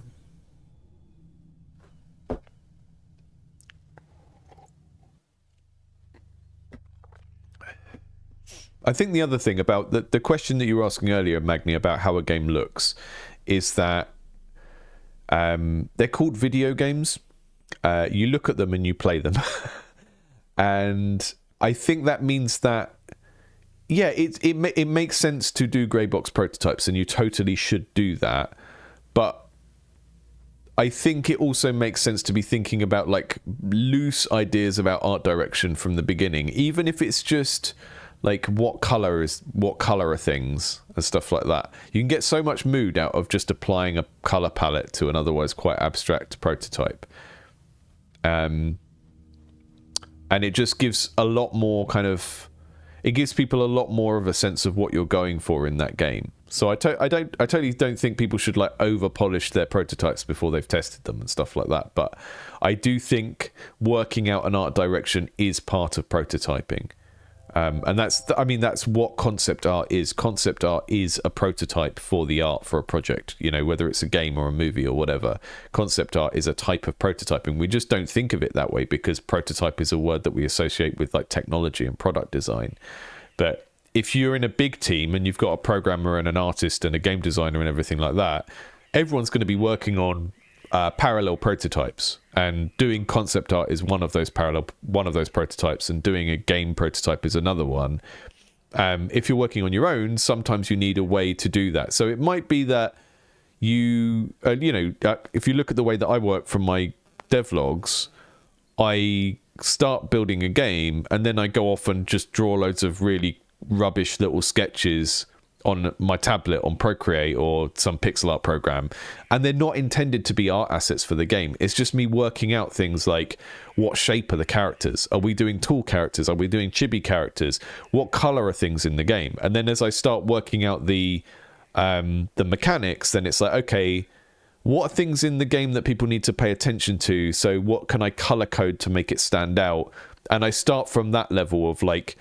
I think the other thing about the question that you were asking earlier, Magni, about how a game looks, is that they're called video games. You look at them and you play them. And I think that means that, yeah, it makes sense to do grey box prototypes, and you totally should do that. But I think it also makes sense to be thinking about like loose ideas about art direction from the beginning, even if it's just like what color are things and stuff like that. You can get so much mood out of just applying a color palette to an otherwise quite abstract prototype. And it just gives a lot more it gives people a lot more of a sense of what you're going for in that game. So I totally don't think people should like over polish their prototypes before they've tested them and stuff like that. But I do think working out an art direction is part of prototyping. And that's what concept art is. Concept art is a prototype for the art for a project, you know, whether it's a game or a movie or whatever. Concept art is a type of prototyping. We just don't think of it that way because prototype is a word that we associate with like technology and product design. But if you're in a big team and you've got a programmer and an artist and a game designer and everything like that, everyone's going to be working on parallel prototypes, and doing concept art is one of those prototypes, and doing a game prototype is another one. If you're working on your own, sometimes you need a way to do that. So it might be that if you look at the way that I work from my devlogs, I start building a game and then I go off and just draw loads of really rubbish little sketches on my tablet on Procreate or some pixel art program, and they're not intended to be art assets for the game. It's just me working out things like, what shape are the characters? Are we doing tall characters? Are we doing chibi characters? What color are things in the game? And then as I start working out the mechanics, then it's like, okay, what are things in the game that people need to pay attention to? So what can I color code to make it stand out? And I start from that level of like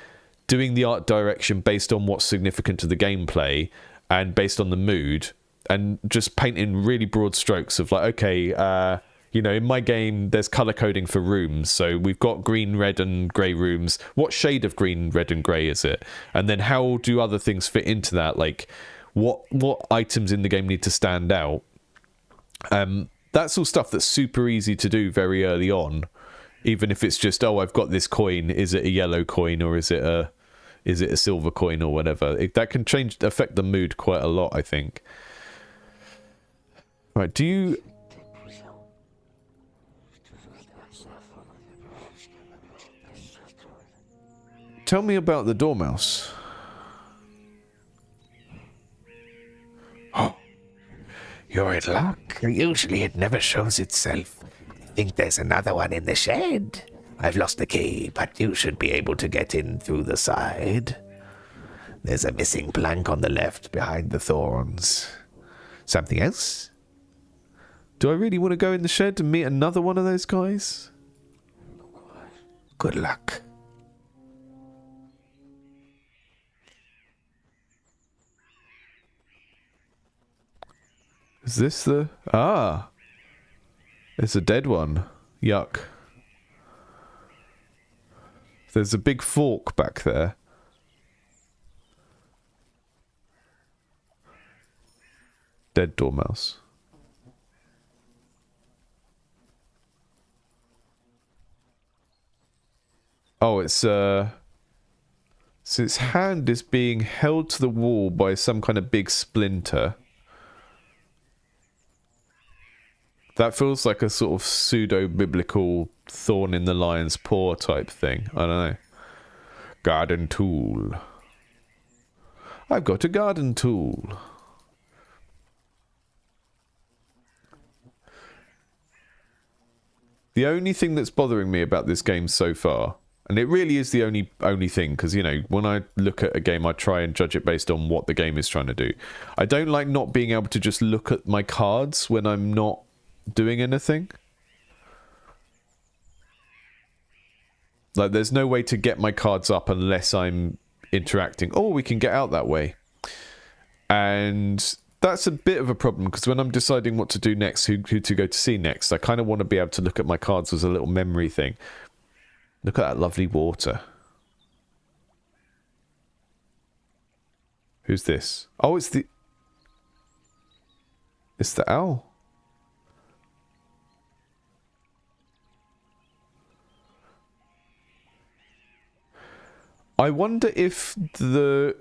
doing the art direction based on what's significant to the gameplay and based on the mood, and just painting really broad strokes of like, okay, in my game there's color coding for rooms, so we've got green, red and grey rooms. What shade of green, red and grey is it? And then how do other things fit into that? Like what items in the game need to stand out? That's all stuff that's super easy to do very early on, even if it's just, I've got this coin, is it a yellow coin or is it a silver coin or whatever. That can affect the mood quite a lot, I think. Right, tell me about the dormouse. Oh, you're in luck. Usually it never shows itself. I think there's another one in the shed. I've lost the key, but you should be able to get in through the side. There's a missing plank on the left behind the thorns. Something else? Do I really want to go in the shed and meet another one of those guys? Good luck. Is this the... it's a dead one. Yuck. There's a big fork back there. Dead dormouse. Oh, it's So its hand is being held to the wall by some kind of big splinter. That feels like a sort of pseudo-biblical thorn in the lion's paw type thing. I don't know. Garden tool. I've got a garden tool. The only thing that's bothering me about this game so far, and it really is the only thing, because, you know, when I look at a game, I try and judge it based on what the game is trying to do. I don't like not being able to just look at my cards when I'm not doing anything. Like, there's no way to get my cards up unless I'm interacting. Oh, we can get out that way. And that's a bit of a problem, because when I'm deciding what to do next, who to go to see next, I kind of want to be able to look at my cards as a little memory thing. Look at that lovely water. Who's this? Oh, it's the owl. I wonder if the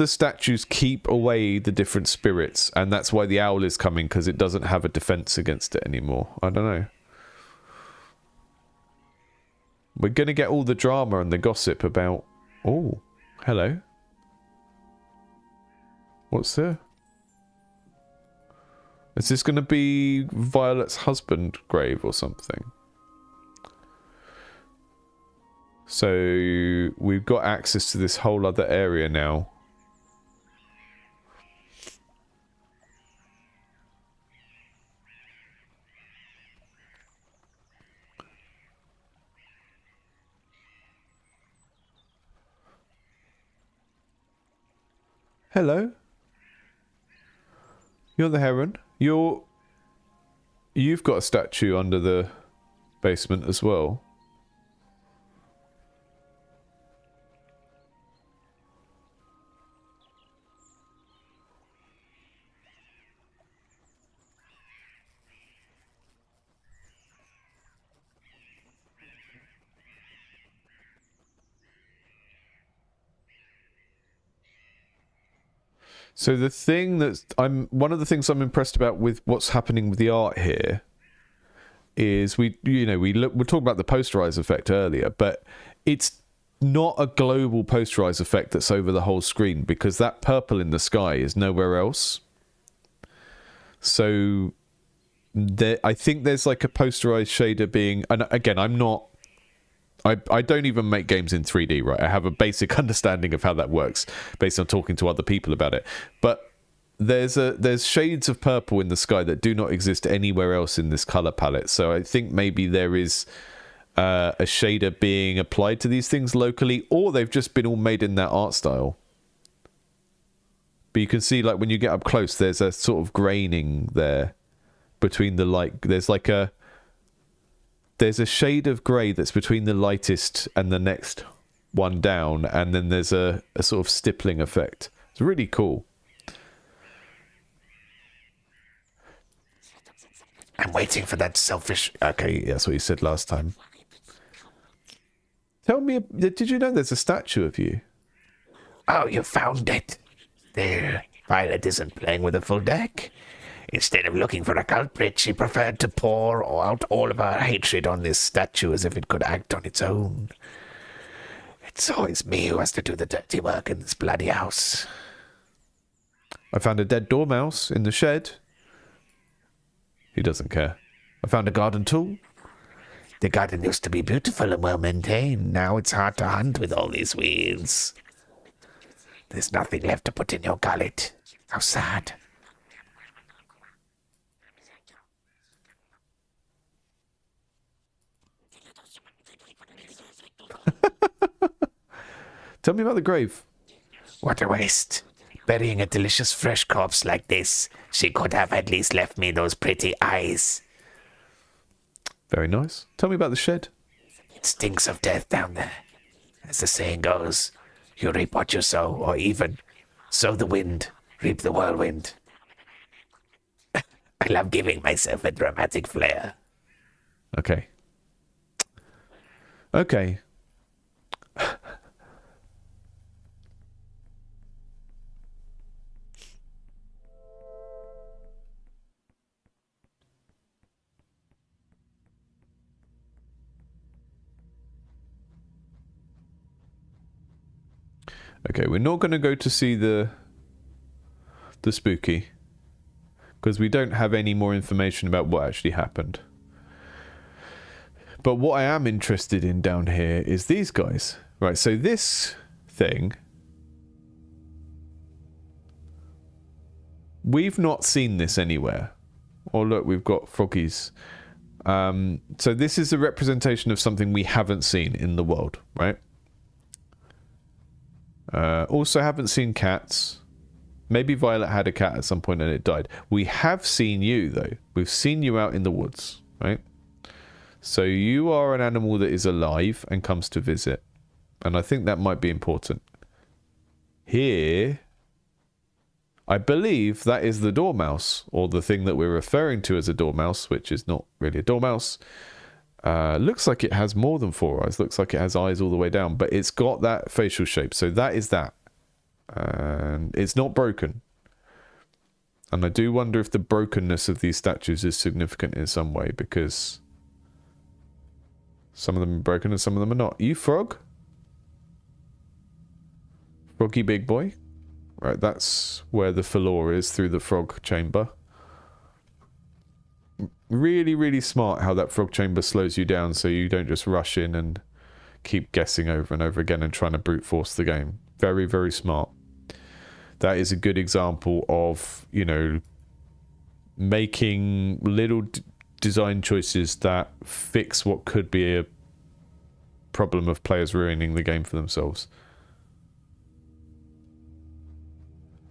statues keep away the different spirits, and that's why the owl is coming, because it doesn't have a defense against it anymore. I don't know. We're going to get all the drama and the gossip about... Oh, hello. What's there? Is this going to be Violet's husband grave or something? So we've got access to this whole other area now. Hello. You're the heron. You've got a statue under the basement as well. So the thing one of the things I'm impressed about with what's happening with the art here is we're talking about the posterize effect earlier, but it's not a global posterize effect that's over the whole screen, because that purple in the sky is nowhere else. So I think there's like a posterized shader being, and again, I don't even make games in 3D, right? I have a basic understanding of how that works based on talking to other people about it. But there's shades of purple in the sky that do not exist anywhere else in this color palette. So I think maybe there is a shader being applied to these things locally, or they've just been all made in that art style. But you can see, like, when you get up close, there's a sort of graining there between the light. There's a shade of grey that's between the lightest and the next one down, and then there's a sort of stippling effect. It's really cool. I'm waiting for that selfish... Okay, that's what you said last time. Tell me, did you know there's a statue of you? Oh, you found it. There. Violet isn't playing with a full deck. Instead of looking for a culprit, she preferred to pour out all of her hatred on this statue as if it could act on its own. It's always me who has to do the dirty work in this bloody house. I found a dead dormouse in the shed. He doesn't care. I found a garden tool. The garden used to be beautiful and well maintained. Now it's hard to hunt with all these weeds. There's nothing left to put in your gullet. How sad. Tell me about the grave. What a waste. Burying a delicious fresh corpse like this, she could have at least left me those pretty eyes. Very nice. Tell me about the shed. It stinks of death down there. As the saying goes, you reap what you sow, or even sow the wind, reap the whirlwind. I love giving myself a dramatic flair. Okay. Okay, we're not going to go to see the spooky, because we don't have any more information about what actually happened. But what I am interested in down here is these guys. Right, so this thing, we've not seen this anywhere. Oh look, we've got froggies. So this is a representation of something we haven't seen in the world, right? Also haven't seen cats. Maybe Violet had a cat at some point and it died. We have seen you, though. We've seen you out in the woods, right? So you are an animal that is alive and comes to visit. And I think that might be important. Here, I believe that is the dormouse, or the thing that we're referring to as a dormouse, which is not really a dormouse. Looks like it has more than 4 eyes. Looks like it has eyes all the way down, but it's got that facial shape. So that is that. And it's not broken. And I do wonder if the brokenness of these statues is significant in some way, because some of them are broken and some of them are not. You frog? Froggy big boy? Right, that's where the floor is, through the frog chamber. Really, really smart how that frog chamber slows you down so you don't just rush in and keep guessing over and over again and trying to brute force the game. Very, very smart. That is a good example of, you know, making little design choices that fix what could be a problem of players ruining the game for themselves.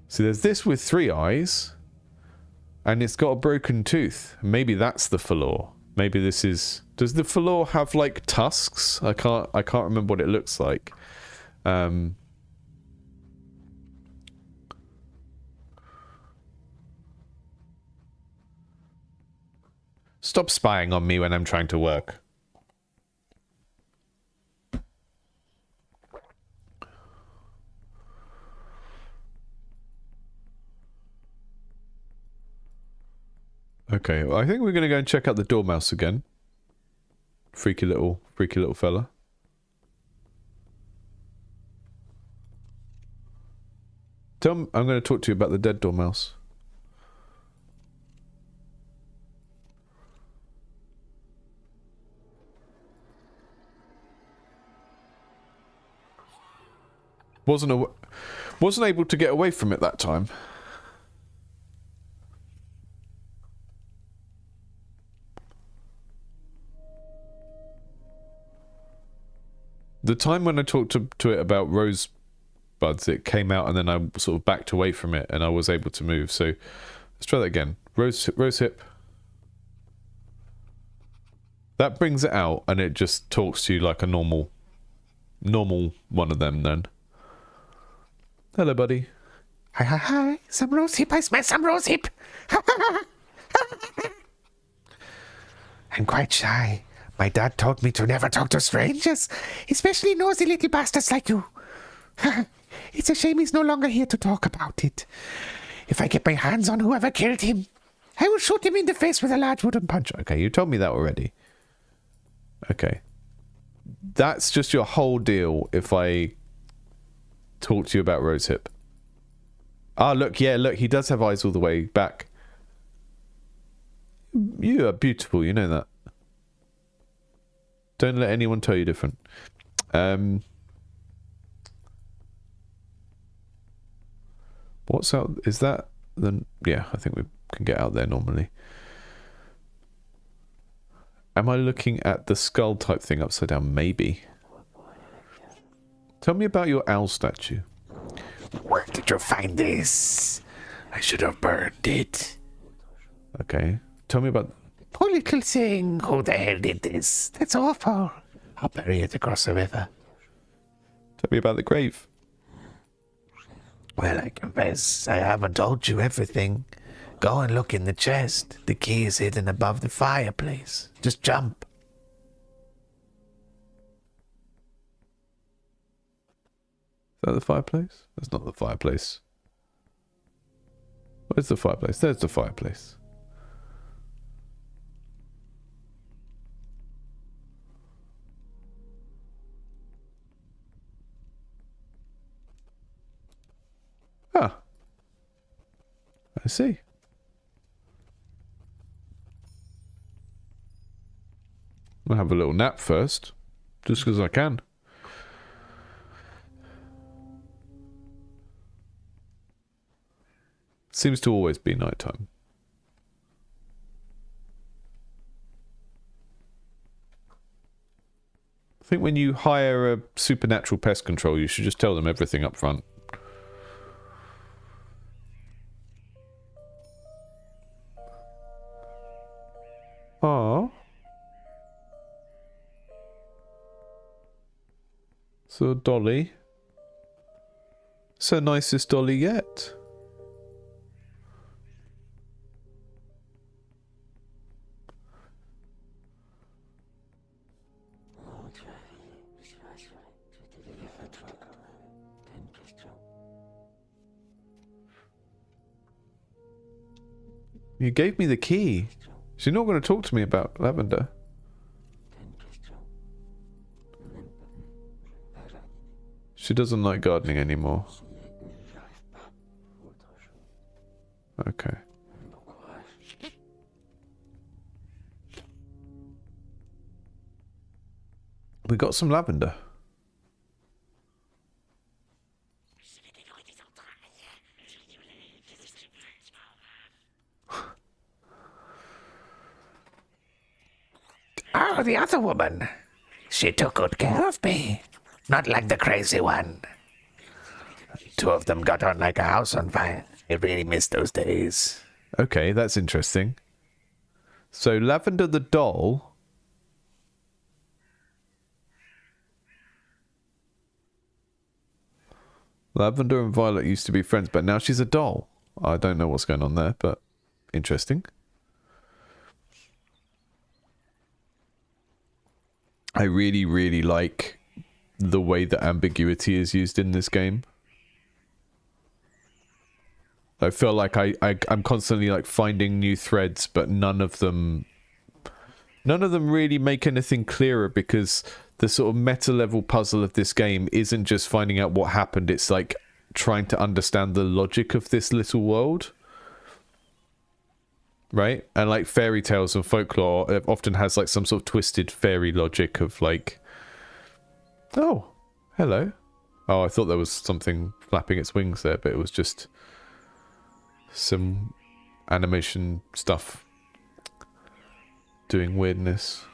So there's this with 3 eyes, and it's got a broken tooth. Maybe that's the Falor. Maybe this is... Does the Falor have, like, tusks? I can't remember what it looks like. Stop spying on me when I'm trying to work. Okay, well, I think we're going to go and check out the dormouse again. Freaky little fella. I'm going to talk to you about the dead dormouse. Wasn't able to get away from it that time. The time when I talked to it about rosebuds, it came out and then I sort of backed away from it and I was able to move. So let's try that again. Rose hip. That brings it out and it just talks to you like a normal one of them then. Hello, buddy. Hi, hi, hi. Some rose hip. I smell some rose hip. I'm quite shy. My dad told me to never talk to strangers, especially nosy little bastards like you. It's a shame he's no longer here to talk about it. If I get my hands on whoever killed him, I will shoot him in the face with a large wooden punch. Okay, you told me that already. Okay. That's just your whole deal if I talk to you about Rosehip. Ah, look, yeah, look, he does have eyes all the way back. You are beautiful, you know that. Don't let anyone tell you different. What's out? Is that then? Yeah, I think we can get out there normally. Am I looking at the skull type thing upside down? Maybe. Tell me about your owl statue. Where did you find this? I should have burned it. Okay. Tell me about... Poor little thing. Who the hell did this? That's awful. I'll bury it across the river. Tell me about the grave. Well, I confess, I haven't told you everything. Go and look in the chest. The key is hidden above the fireplace. Just jump. Is that the fireplace? That's not the fireplace. Where's the fireplace? There's the fireplace. I see. I'll have a little nap first. Just because I can. Seems to always be nighttime. I think when you hire a supernatural pest control, you should just tell them everything up front. Ah. So Dolly. It's her nicest dolly yet. You gave me the key. She's not going to talk to me about Lavender. She doesn't like gardening anymore. Okay. We got some lavender. Oh, the other woman. She took good care of me. Not like the crazy one. Two of them got on like a house on fire. I really miss those days. Okay, that's interesting. So Lavender the doll. Lavender and Violet used to be friends, but now she's a doll. I don't know what's going on there, but interesting. I really, really like the way that ambiguity is used in this game. I feel like I'm constantly like finding new threads, but none of them really make anything clearer, because the sort of meta level puzzle of this game isn't just finding out what happened, it's like trying to understand the logic of this little world. Right? And like fairy tales and folklore, it often has like some sort of twisted fairy logic of like, oh, hello. Oh, I thought there was something flapping its wings there, but it was just some animation stuff doing weirdness.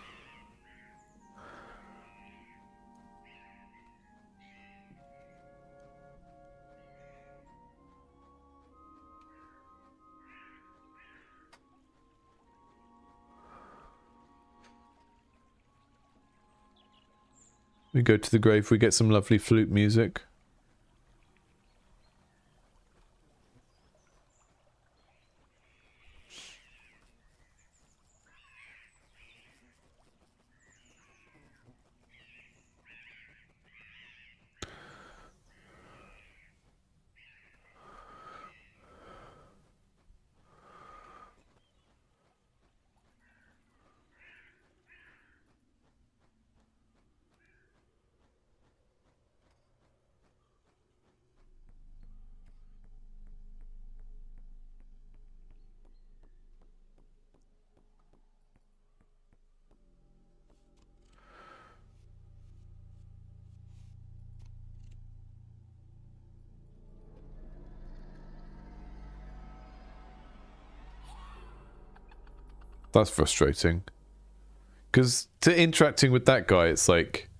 We go to the grave, we get some lovely flute music. That's frustrating. Because to interacting with that guy, it's like,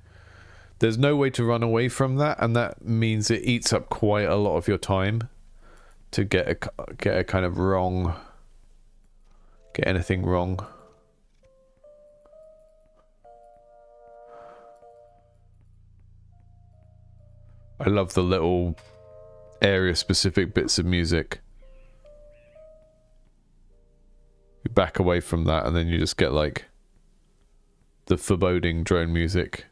there's no way to run away from that, and that means it eats up quite a lot of your time to get a kind of wrong, get anything wrong. I love the little area-specific bits of music. You back away from that, and then you just get like the foreboding drone music.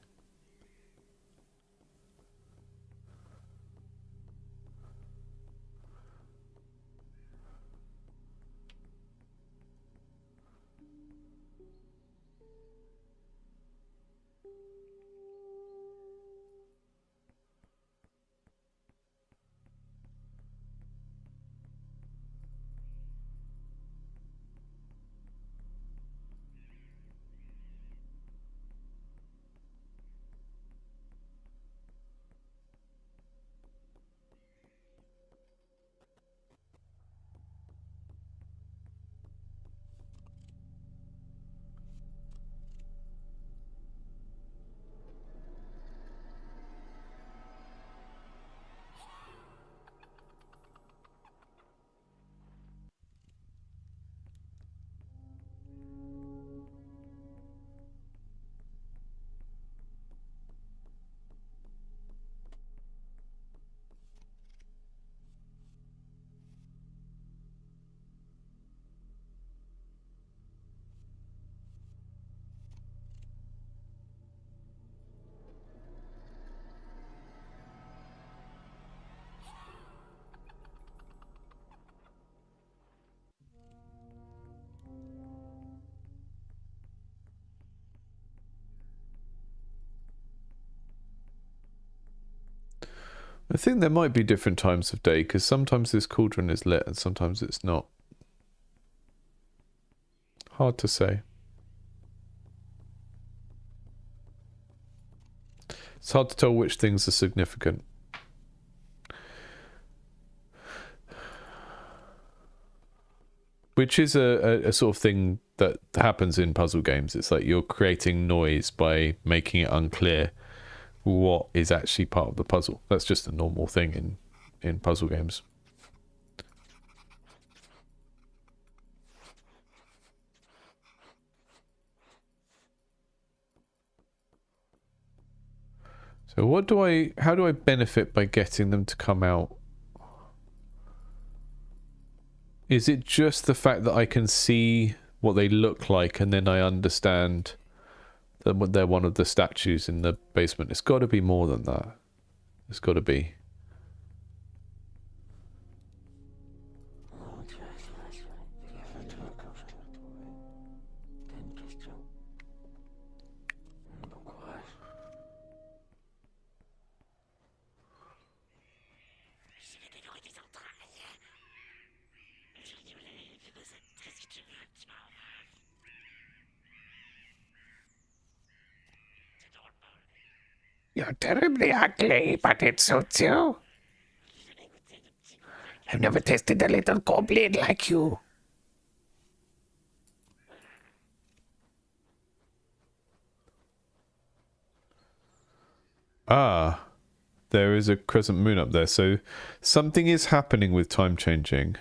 I think there might be different times of day, because sometimes this cauldron is lit and sometimes it's not. Hard to say. It's hard to tell which things are significant. Which is a sort of thing that happens in puzzle games. It's like you're creating noise by making it unclear what is actually part of the puzzle. That's just a normal thing in puzzle games. So how do I benefit by getting them to come out? Is it just the fact that I can see what they look like and then I understand that they're one of the statues in the basement? It's got to be more than that. It's got to be. You're terribly ugly, but it suits you. I've never tasted a little goblin like you. Ah, there is a crescent moon up there, so something is happening with time changing.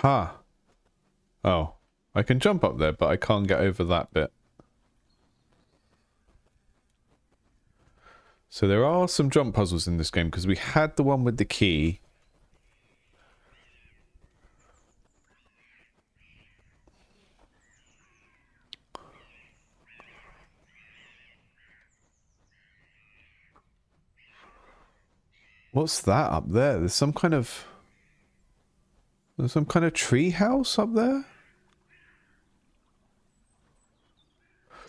Ha! Oh, I can jump up there, but I can't get over that bit. So there are some jump puzzles in this game, because we had the one with the key. What's that up there? There's some kind of tree house up there?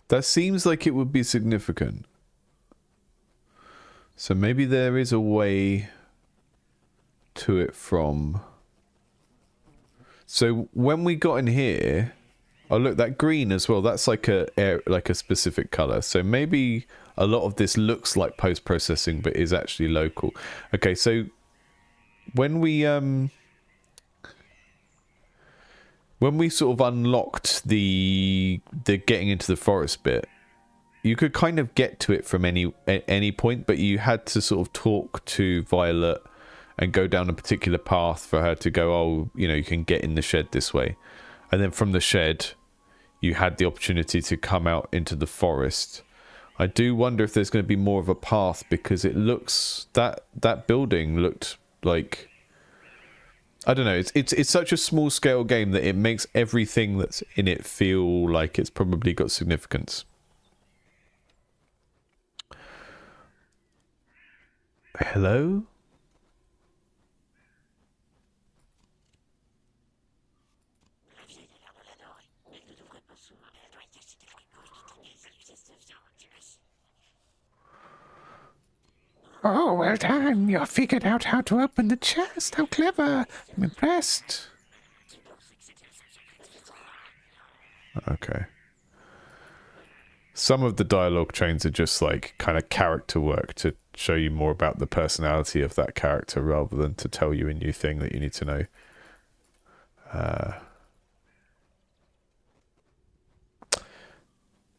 That seems like it would be significant. So maybe there is a way to it from... So when we got in here... Oh look, that green as well, that's like a specific colour. So maybe a lot of this looks like post-processing but is actually local. Okay, so when we sort of unlocked the getting into the forest bit, you could kind of get to it from any point, but you had to sort of talk to Violet and go down a particular path for her to go, oh, you know, you can get in the shed this way. And then from the shed, you had the opportunity to come out into the forest. I do wonder if there's going to be more of a path, because it looks... That building looked like... I don't know, it's such a small scale game that it makes everything that's in it feel like it's probably got significance. Hello? Oh, well done. You figured out how to open the chest. How clever. I'm impressed. Okay. Some of the dialogue chains are just like kind of character work to show you more about the personality of that character rather than to tell you a new thing that you need to know.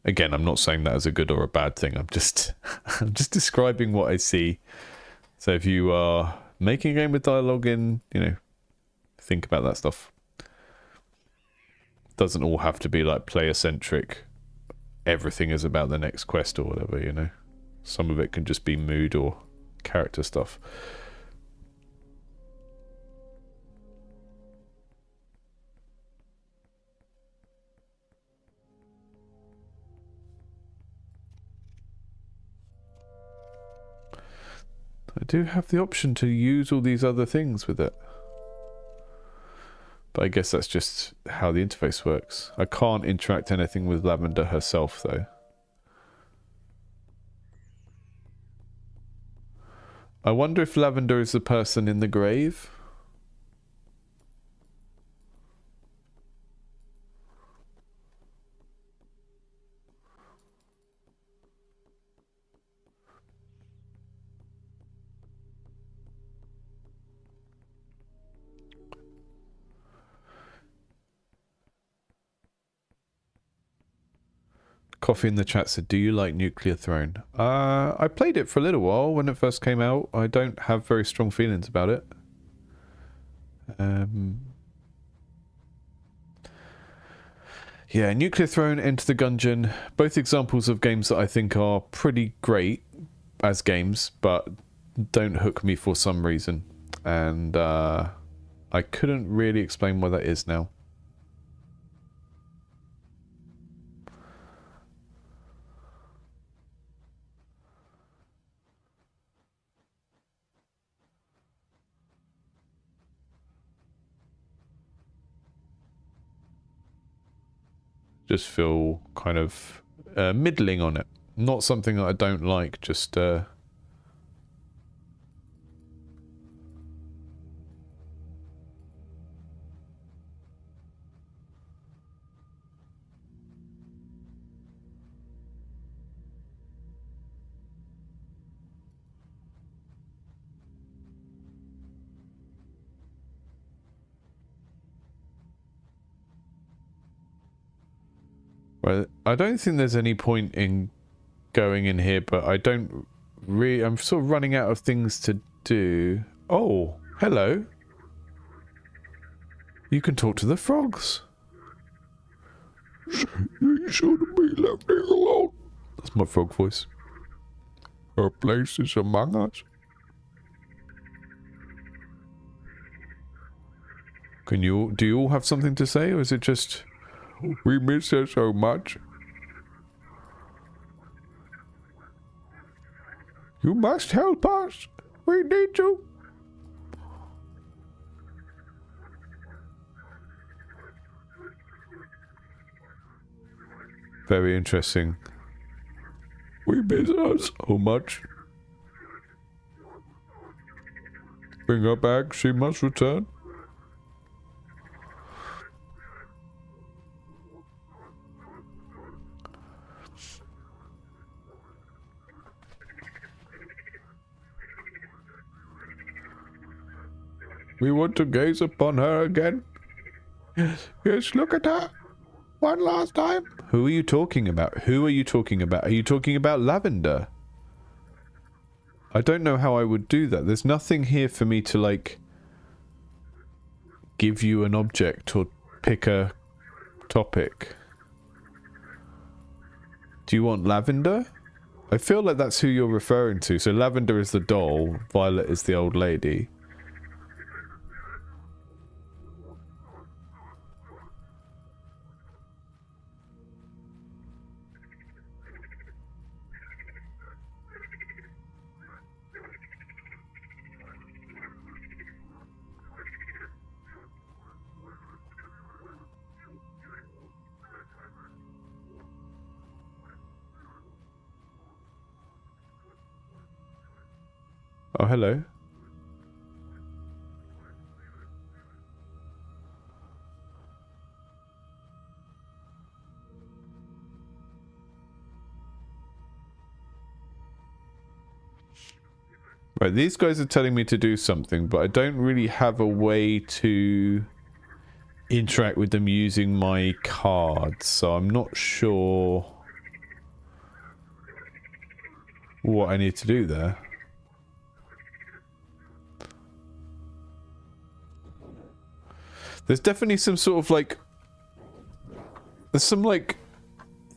Again, I'm not saying that as a good or a bad thing. I'm just I'm just describing what I see. So if you are making a game with dialogue in, you know, think about that stuff. Doesn't all have to be like player centric. Everything is about the next quest or whatever, you know. Some of it can just be mood or character stuff. I do have the option to use all these other things with it. But I guess that's just how the interface works. I can't interact anything with Lavender herself, though. I wonder if Lavender is the person in the grave. Coffee in the chat said, do you like Nuclear Throne? I played it for a little while when it first came out. I don't have very strong feelings about it. Yeah, Nuclear Throne, Enter the Gungeon, both examples of games that I think are pretty great as games, but don't hook me for some reason. And I couldn't really explain why that is now. Just feel kind of middling on it. Not something that I don't like, just Right, I don't think there's any point in going in here, but I don't really... I'm sort of running out of things to do. Oh, hello. You can talk to the frogs. You should be left here alone. That's my frog voice. Her place is among us. Do you all have something to say, or is it just... We miss her so much. You must help us. We need you. Very interesting. We miss her so much. Bring her back. She must return. We want to gaze upon her again. Yes, look at her. One last time. Who are you talking about? Who are you talking about? Are you talking about Lavender? I don't know how I would do that. There's nothing here for me to, like, give you an object or pick a topic. Do you want Lavender? I feel like that's who you're referring to. So Lavender is the doll, Violet is the old lady. Oh, hello. Right, these guys are telling me to do something, but I don't really have a way to interact with them using my cards, so I'm not sure what I need to do there. There's definitely some sort of like... There's some like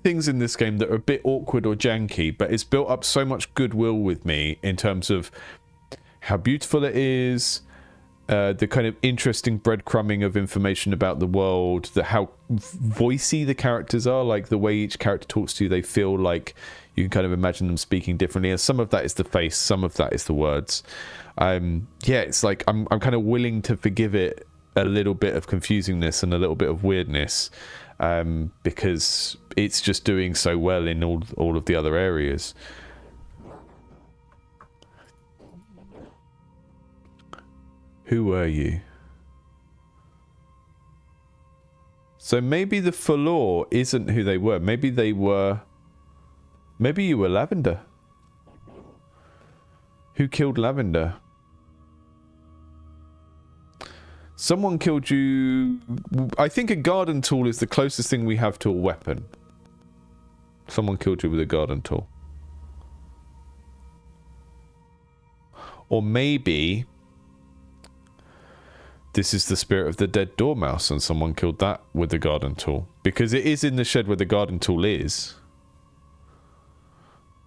things in this game that are a bit awkward or janky, but it's built up so much goodwill with me in terms of how beautiful it is, the kind of interesting breadcrumbing of information about the world, how voicey the characters are, like the way each character talks to you, they feel like you can kind of imagine them speaking differently, and some of that is the face, some of that is the words. Yeah, it's like I'm kind of willing to forgive it a little bit of confusingness and a little bit of weirdness, because it's just doing so well in all of the other areas. Who were you? So maybe the Falor isn't who they were. Maybe they were... Maybe you were Lavender. Who killed Lavender? Someone killed you... I think a garden tool is the closest thing we have to a weapon. Someone killed you with a garden tool. Or maybe... this is the spirit of the dead dormouse and someone killed that with the garden tool. Because it is in the shed where the garden tool is.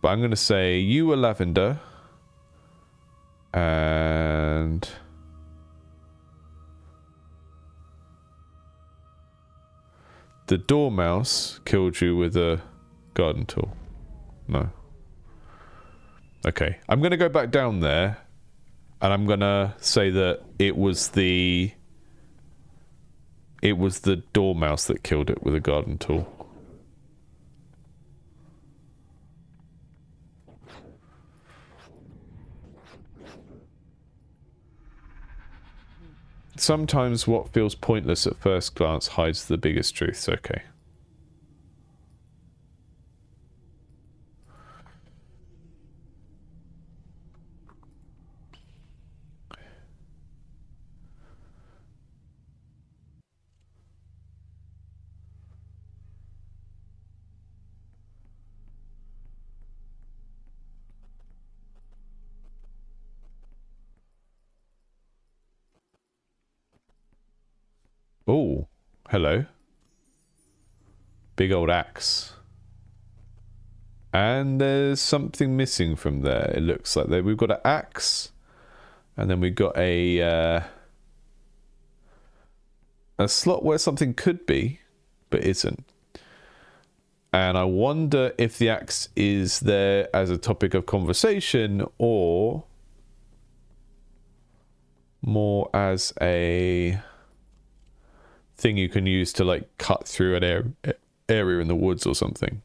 But I'm going to say you were Lavender. And... the dormouse killed you with a garden tool. No. Okay. I'm going to go back down there. And I'm going to say that it was the dormouse that killed it with a garden tool. Sometimes what feels pointless at first glance hides the biggest truths. Okay. Oh, hello. Big old axe. And there's something missing from there. It looks like we've got an axe. And then we've got a slot where something could be, but isn't. And I wonder if the axe is there as a topic of conversation or more as a thing you can use to like cut through an area in the woods or something.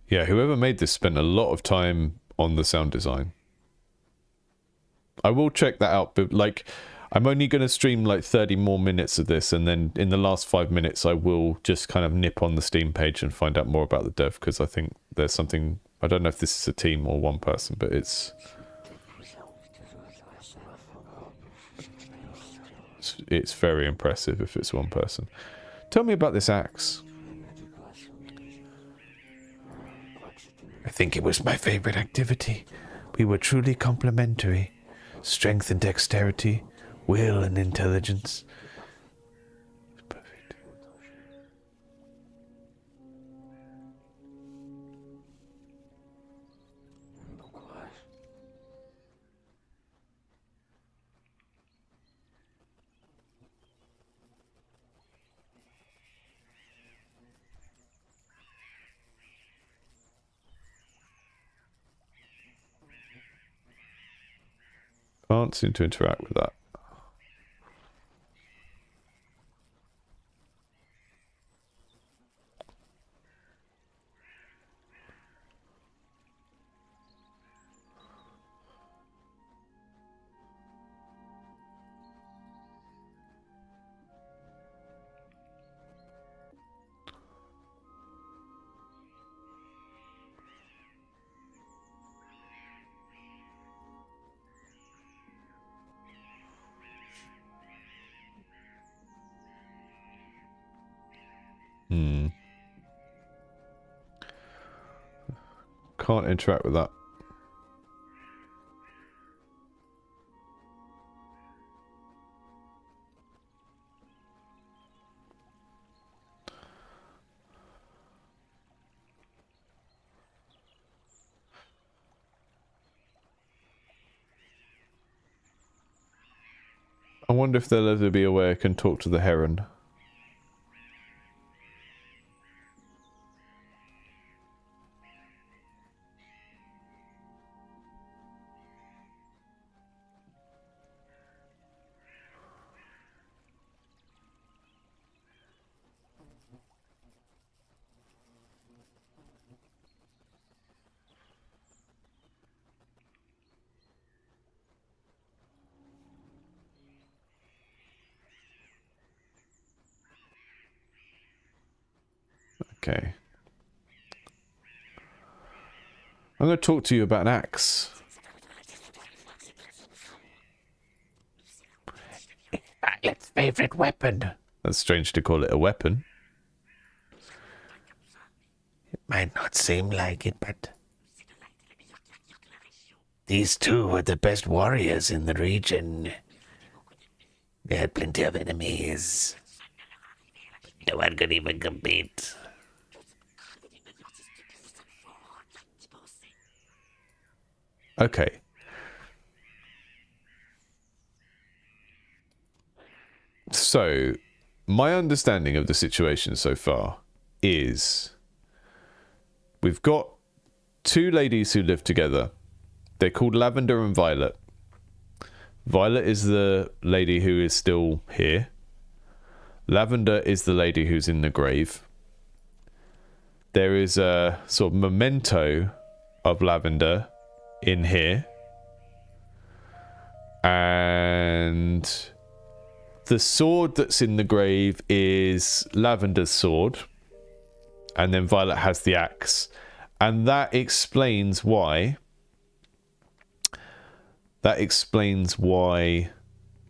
Yeah, whoever made this spent a lot of time on the sound design. I will check that out, but like I'm only going to stream like 30 more minutes of this, and then in the last 5 minutes I will just kind of nip on the Steam page and find out more about the dev, because I think there's something... I don't know if this is a team or one person, but it's very impressive if it's one person. Tell me about this axe. I think it was my favorite activity. We were truly complementary. Strength and dexterity, will and intelligence. Perfect. Can't seem to interact with that. Can't interact with that. I wonder if there'll ever be a way I can talk to the heron. Okay. I'm going to talk to you about an axe. Violet's favorite weapon. That's strange to call it a weapon. It might not seem like it, but these two were the best warriors in the region. They had plenty of enemies. No one could even compete. Okay. So, my understanding of the situation so far is we've got two ladies who live together. They're called Lavender and Violet. Violet is the lady who is still here. Lavender is the lady who's in the grave. There is a sort of memento of Lavender in here. And the sword that's in the grave is Lavender's sword. And then Violet has the axe. And that explains why...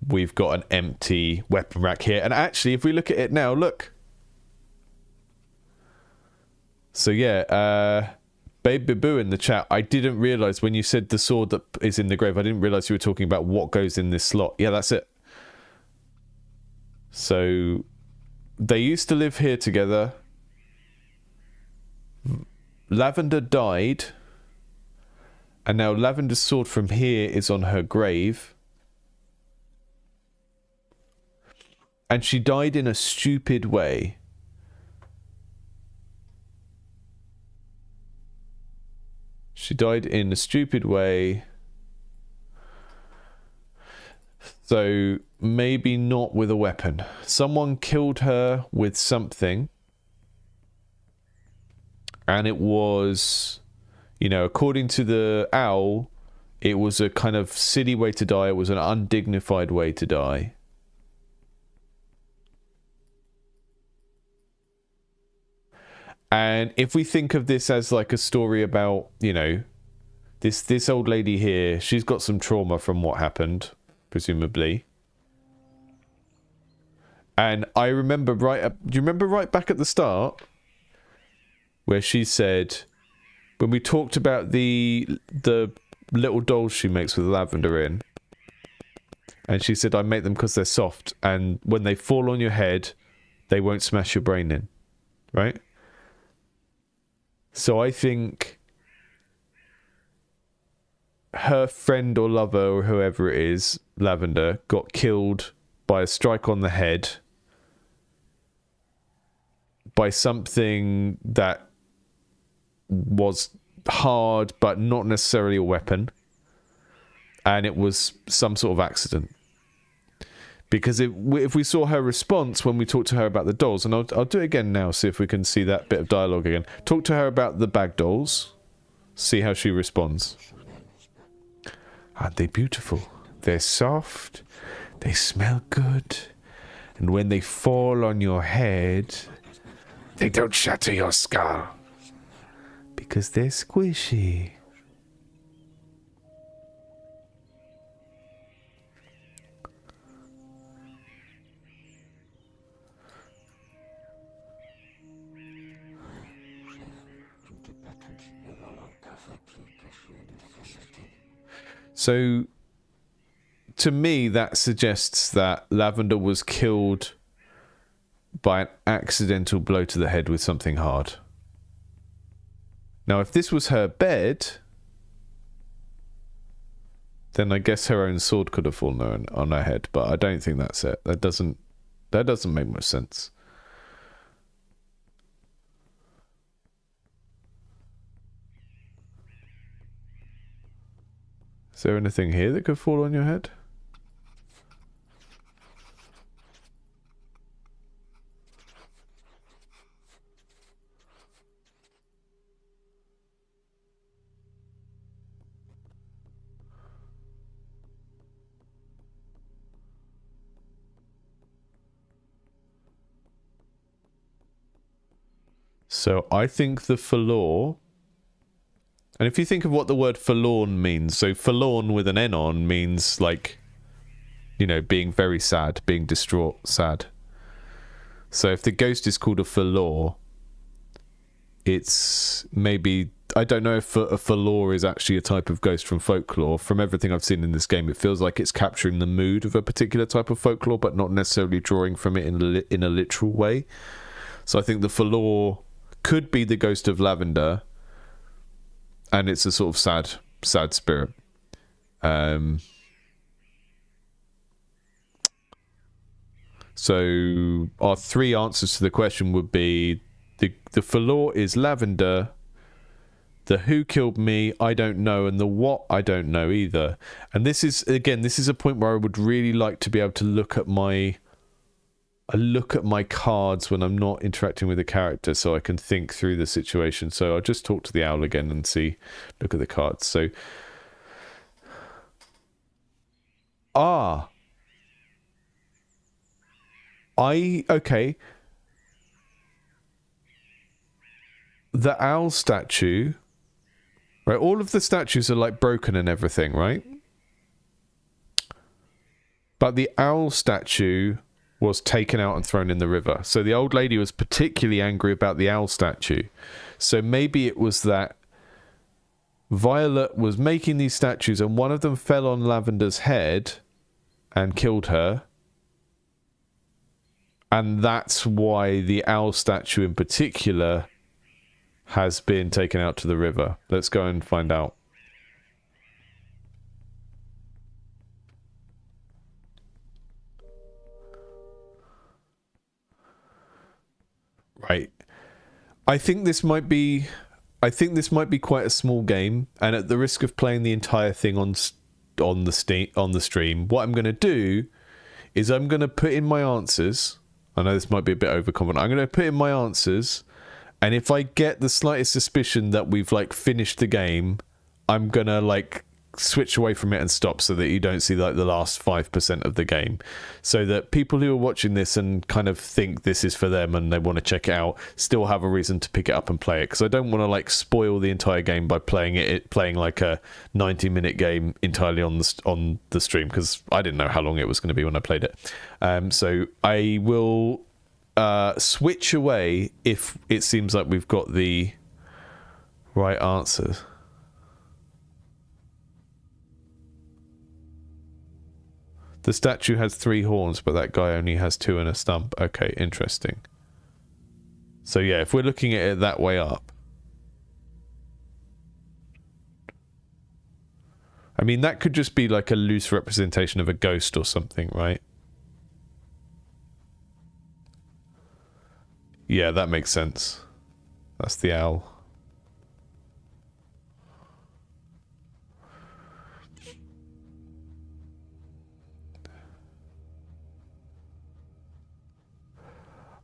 we've got an empty weapon rack here. And actually, if we look at it now, look. So yeah, Baby Boo in the chat, I didn't realise when you said the sword that is in the grave, I didn't realise you were talking about what goes in this slot. Yeah, that's it. So they used to live here together. Lavender died. And now Lavender's sword from here is on her grave. And she died in a stupid way. She died in a stupid way. So maybe not with a weapon. Someone killed her with something. And it was... You know, according to the owl, it was a kind of silly way to die. It was an undignified way to die. And if we think of this as like a story about, you know, this old lady here, she's got some trauma from what happened, presumably. And I remember do you remember right back at the start where she said... When we talked about the little dolls she makes with lavender in, and she said, I make them because they're soft, and when they fall on your head, they won't smash your brain in, right? So I think her friend or lover or whoever it is, Lavender, got killed by a strike on the head by something that was hard but not necessarily a weapon, and it was some sort of accident. Because if we saw her response when we talked to her about the dolls, and I'll do it again now, see if we can see that bit of dialogue again. Talk to her about the bag dolls, see how she responds. Aren't they beautiful? They're soft, they smell good, and when they fall on your head, They don't shatter your skull. because they're squishy. So, to me, that suggests that Lavender was killed by an accidental blow to the head with something hard. Now, if this was her bed, then I guess her own sword could have fallen on her head, but I don't think that's it. That doesn't make much sense. Is there anything here that could fall on your head? So I think the Falor, and if you think of what the word forlorn means, so forlorn with an N on means like, you know, being very sad, being distraught, sad. So if the ghost is called a Falor, it's maybe, I don't know if a Falor is actually a type of ghost from folklore. From everything I've seen in this game, it feels like it's capturing the mood of a particular type of folklore, but not necessarily drawing from it in a literal way. So I think the Falor could be the ghost of Lavender, and it's a sort of sad spirit. So our three answers to the question would be the Falor is Lavender, the who killed me I don't know, and the what I don't know either. And this is a point where I would really like to be able to look at my cards when I'm not interacting with the character, so I can think through the situation. So I'll just talk to the owl again and look at the cards. So, okay. The owl statue, right? All of the statues are like broken and everything, right? But the owl statue was taken out and thrown in the river. So the old lady was particularly angry about the owl statue. So maybe it was that Violet was making these statues and one of them fell on Lavender's head and killed her. And that's why the owl statue in particular has been taken out to the river. Let's go and find out. Right. I think this might be quite a small game, and at the risk of playing the entire thing on the stream, what I'm going to do is I'm going to put in my answers. I know this might be a bit overconfident. I'm going to put in my answers, and if I get the slightest suspicion that we've like finished the game, I'm going to like switch away from it and stop so that you don't see like the last 5% of the game, so that people who are watching this and kind of think this is for them and they want to check it out still have a reason to pick it up and play it, because I don't want to like spoil the entire game by playing like a 90-minute game entirely on the stream, because I didn't know how long it was going to be when I played it. So I will switch away if it seems like we've got the right answers. The statue has 3 horns, but that guy only has 2 and a stump. Okay, interesting. So yeah, if we're looking at it that way up. I mean, that could just be like a loose representation of a ghost or something, right? Yeah, that makes sense. That's the owl.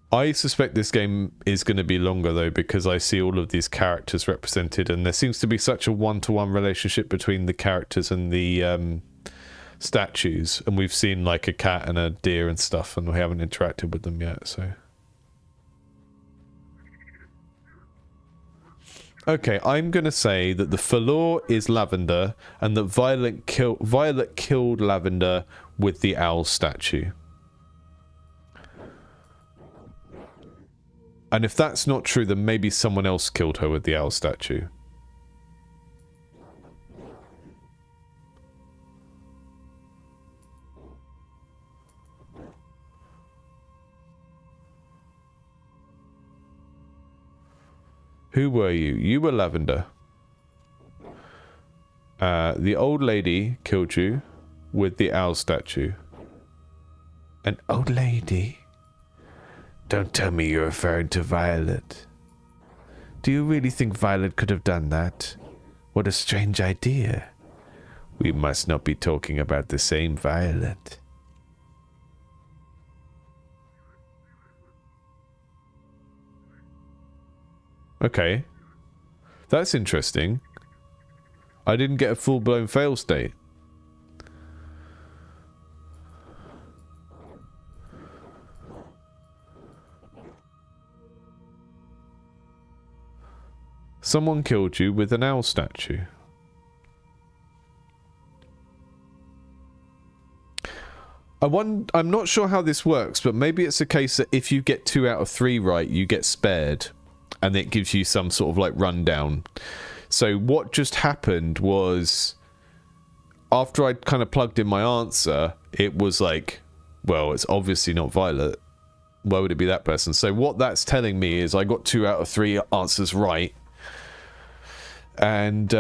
I suspect this game is going to be longer though, because I see all of these characters represented, and there seems to be such a one-to-one relationship between the characters and the statues, and we've seen like a cat and a deer and stuff, and we haven't interacted with them yet, so... Okay, I'm going to say that the Falor is Lavender, and that Violet killed Lavender with the owl statue. And if that's not true, then maybe someone else killed her with the owl statue. Who were you? You were Lavender. The old lady killed you with the owl statue. An old lady? Don't tell me you're referring to Violet. Do you really think Violet could have done that? What a strange idea. We must not be talking about the same Violet. Okay. That's interesting. I didn't get a full-blown fail state. Someone killed you with an owl statue. I'm not sure how this works, but maybe it's a case that if you get 2 out of 3 right, you get spared. And it gives you some sort of like rundown. So what just happened was, after I'd kind of plugged in my answer, it was like, well, it's obviously not Violet. Why would it be that person? So what that's telling me is I got 2 out of 3 answers right. And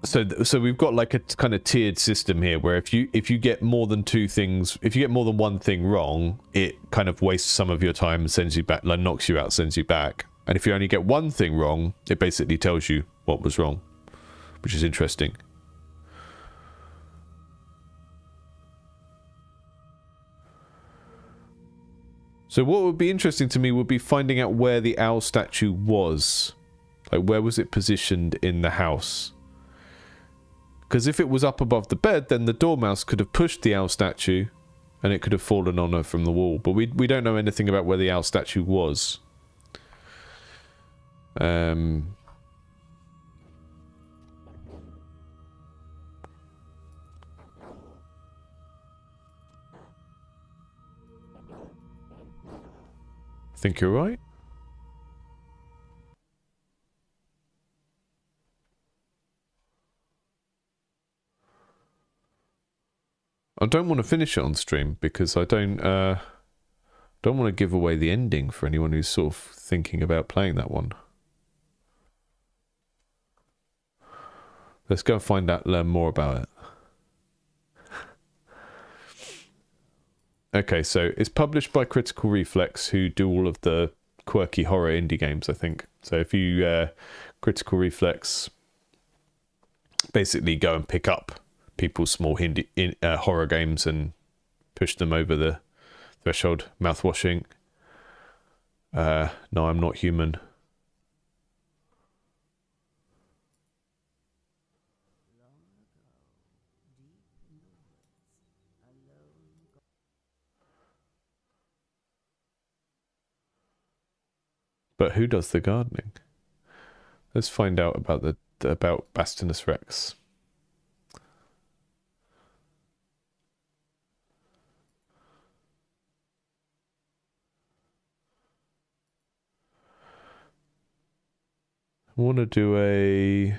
so we've got like a kind of tiered system here where if you get more than 2 things, if you get more than 1 thing wrong, it kind of wastes some of your time and sends you back, like knocks you out, sends you back. And if you only get 1 thing wrong, it basically tells you what was wrong, which is interesting. So what would be interesting to me would be finding out where the owl statue was. Like, where was it positioned in the house? Because if it was up above the bed, then the dormouse could have pushed the owl statue and it could have fallen on her from the wall. But we don't know anything about where the owl statue was. I think you're right. I don't want to finish it on stream because I don't want to give away the ending for anyone who's sort of thinking about playing that one. Let's go and find out, learn more about it. Okay, so it's published by Critical Reflex, who do all of the quirky horror indie games, I think. So if you Critical Reflex, basically go and pick up people's small horror games and push them over the threshold. Mouthwashing. No, I'm not human. But who does the gardening? Let's find out about about Bastinus Rex. I want to do a...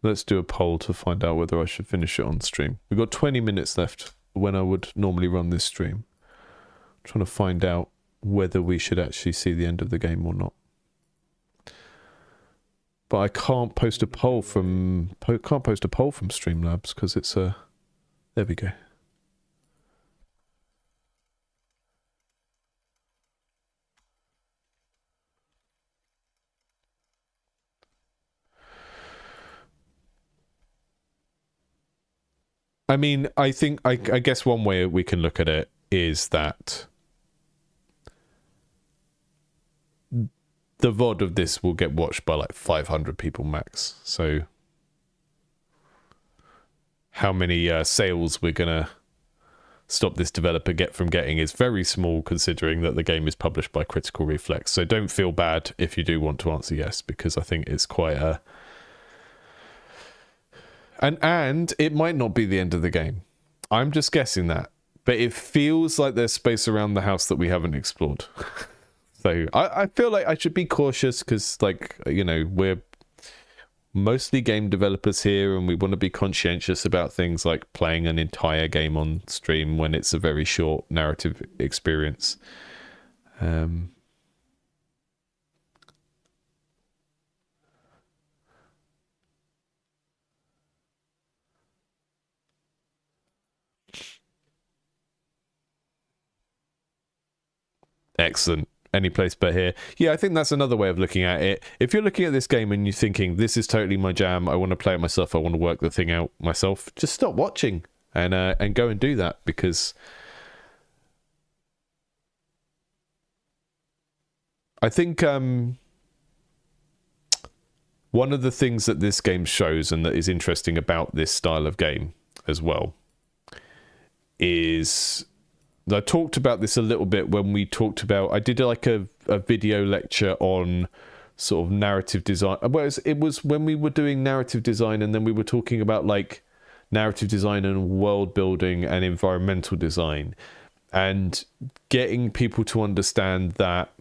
Let's do a poll to find out whether I should finish it on stream. We've got 20 minutes left when I would normally run this stream. I'm trying to find out whether we should actually see the end of the game or not. But I can't post a poll from Streamlabs because it's a... There we go. I mean, I guess one way we can look at it is that the VOD of this will get watched by like 500 people max. So how many sales we're gonna stop this developer from getting is very small, considering that the game is published by Critical Reflex. So don't feel bad if you do want to answer yes, because I think it's quite a... And it might not be the end of the game. I'm just guessing that. But it feels like there's space around the house that we haven't explored. So I feel like I should be cautious because, like, you know, mostly game developers here, and we want to be conscientious about things like playing an entire game on stream when it's a very short narrative experience. Excellent. Any place but here. Yeah, I think that's another way of looking at it. If you're looking at this game and you're thinking, this is totally my jam, I want to play it myself, I want to work the thing out myself, just stop watching and go and do that, because I think one of the things that this game shows and that is interesting about this style of game as well is... I talked about this a little bit when we talked about... I did like a video lecture on sort of narrative design. Whereas it was when we were doing narrative design, and then we were talking about like narrative design and world building and environmental design, and getting people to understand that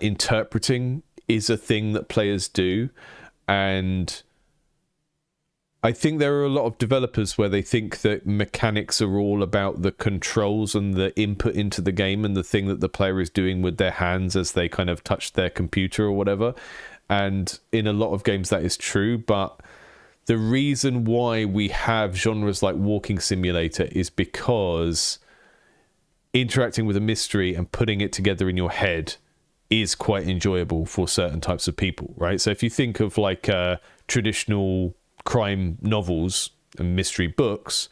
interpreting is a thing that players do. And I think there are a lot of developers where they think that mechanics are all about the controls and the input into the game and the thing that the player is doing with their hands as they kind of touch their computer or whatever. And in a lot of games that is true, but the reason why we have genres like Walking Simulator is because interacting with a mystery and putting it together in your head is quite enjoyable for certain types of people, right? So if you think of like traditional crime novels and mystery books,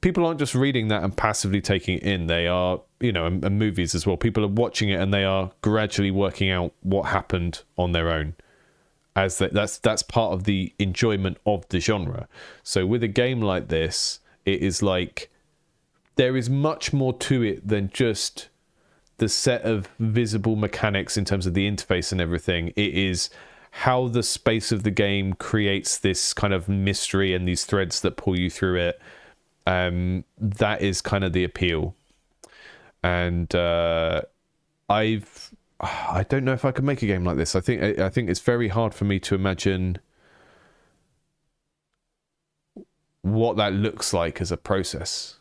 people aren't just reading that and passively taking it in. They are, you know, and movies as well. People are watching it and they are gradually working out what happened on their own. As that's part of the enjoyment of the genre. So with a game like this, it is like there is much more to it than just the set of visible mechanics in terms of the interface and everything. It is how the space of the game creates this kind of mystery and these threads that pull you through it. That is kind of the appeal. And I don't know if I could make a game like this. I think it's very hard for me to imagine what that looks like as a process.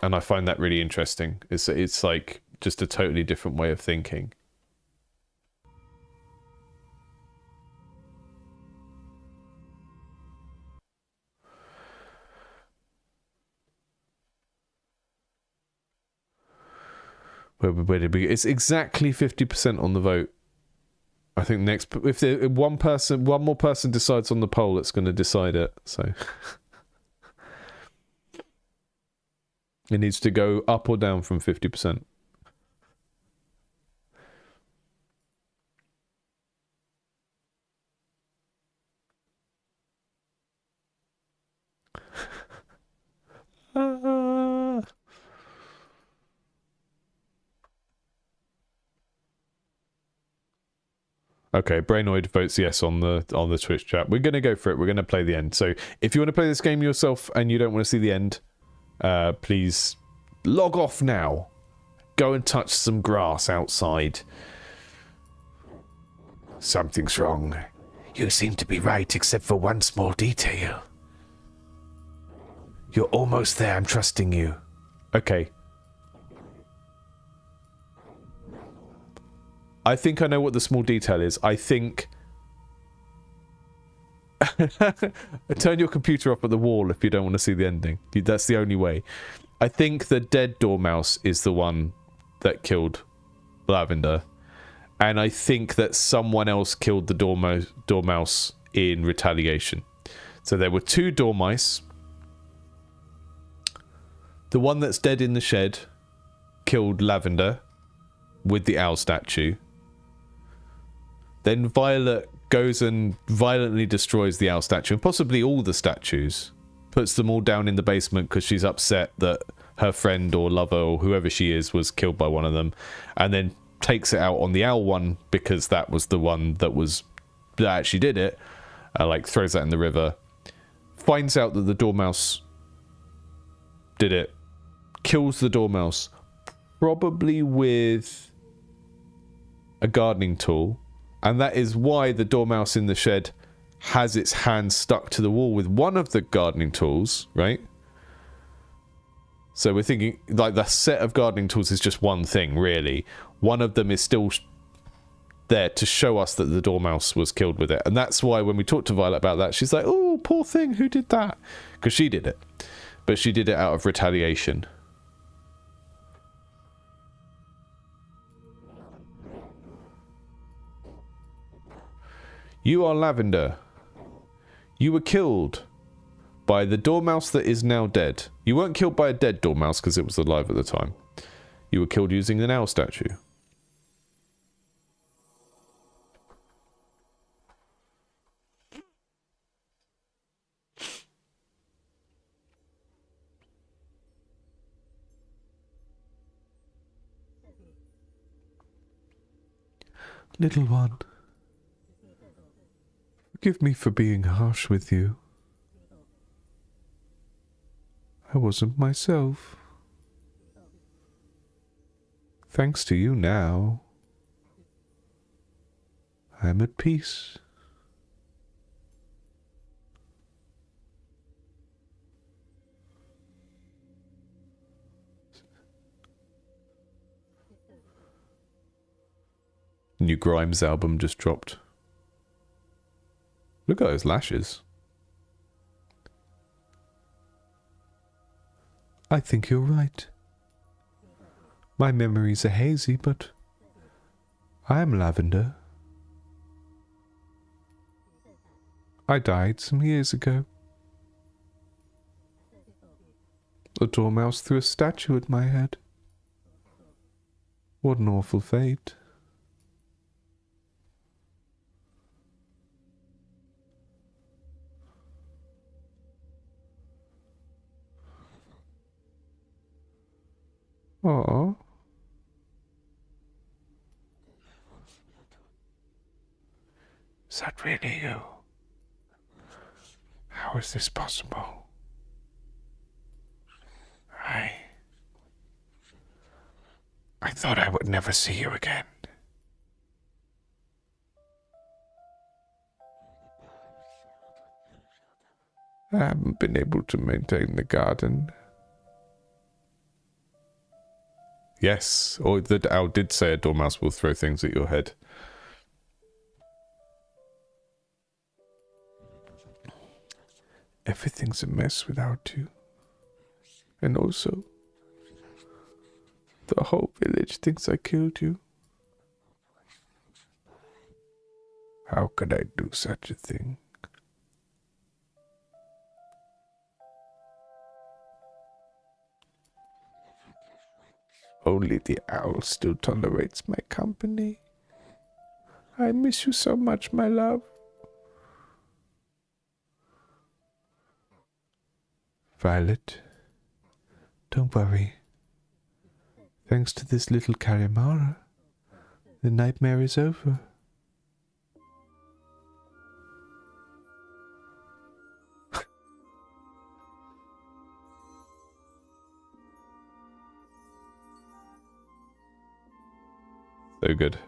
And I find that really interesting. It's like just a totally different way of thinking. Where did we? It's exactly 50% on the vote. I think next, if one more person decides on the poll, it's going to decide it. So it needs to go up or down from 50%. Okay, Brainoid votes yes on the Twitch chat. We're gonna go for it. We're gonna play the end. So if you want to play this game yourself and you don't want to see the end, please log off now. Go and touch some grass outside. Something's wrong. You seem to be right, except for one small detail. You're almost there. I'm trusting you. Okay. I think I know what the small detail is. I think... Turn your computer up at the wall if you don't want to see the ending. That's the only way. I think the dead dormouse is the one that killed Lavender. And I think that someone else killed the dormouse in retaliation. So there were two dormice. The one that's dead in the shed killed Lavender with the owl statue. Then Violet goes and violently destroys the owl statue, and possibly all the statues. Puts them all down in the basement because she's upset that her friend or lover or whoever she is was killed by one of them. And then takes it out on the owl one because that was the one that actually did it. Like throws that in the river. Finds out that the dormouse did it. Kills the dormouse. Probably with a gardening tool. And that is why the dormouse in the shed has its hand stuck to the wall with one of the gardening tools, right? So we're thinking, like, the set of gardening tools is just one thing, really. One of them is still there to show us that the dormouse was killed with it. And that's why when we talked to Violet about that, she's like, oh, poor thing, who did that? Because she did it. But she did it out of retaliation. You are Lavender. You were killed by the dormouse that is now dead. You weren't killed by a dead dormouse because it was alive at the time. You were killed using an owl statue. Little one, forgive me for being harsh with you. I wasn't myself. Thanks to you now, I am at peace. New Grimes album just dropped. Look at those lashes. I think you're right. My memories are hazy, but I am Lavender. I died some years ago. A dormouse threw a statue at my head. What an awful fate. Aww. Is that really you? How is this possible? I thought I would never see you again. I haven't been able to maintain the garden. Yes, or the owl did say a dormouse will throw things at your head. Everything's a mess without you. And also, the whole village thinks I killed you. How could I do such a thing? Only the owl still tolerates my company. I miss you so much, my love. Violet, don't worry. Thanks to this little Carimara, the nightmare is over. So good.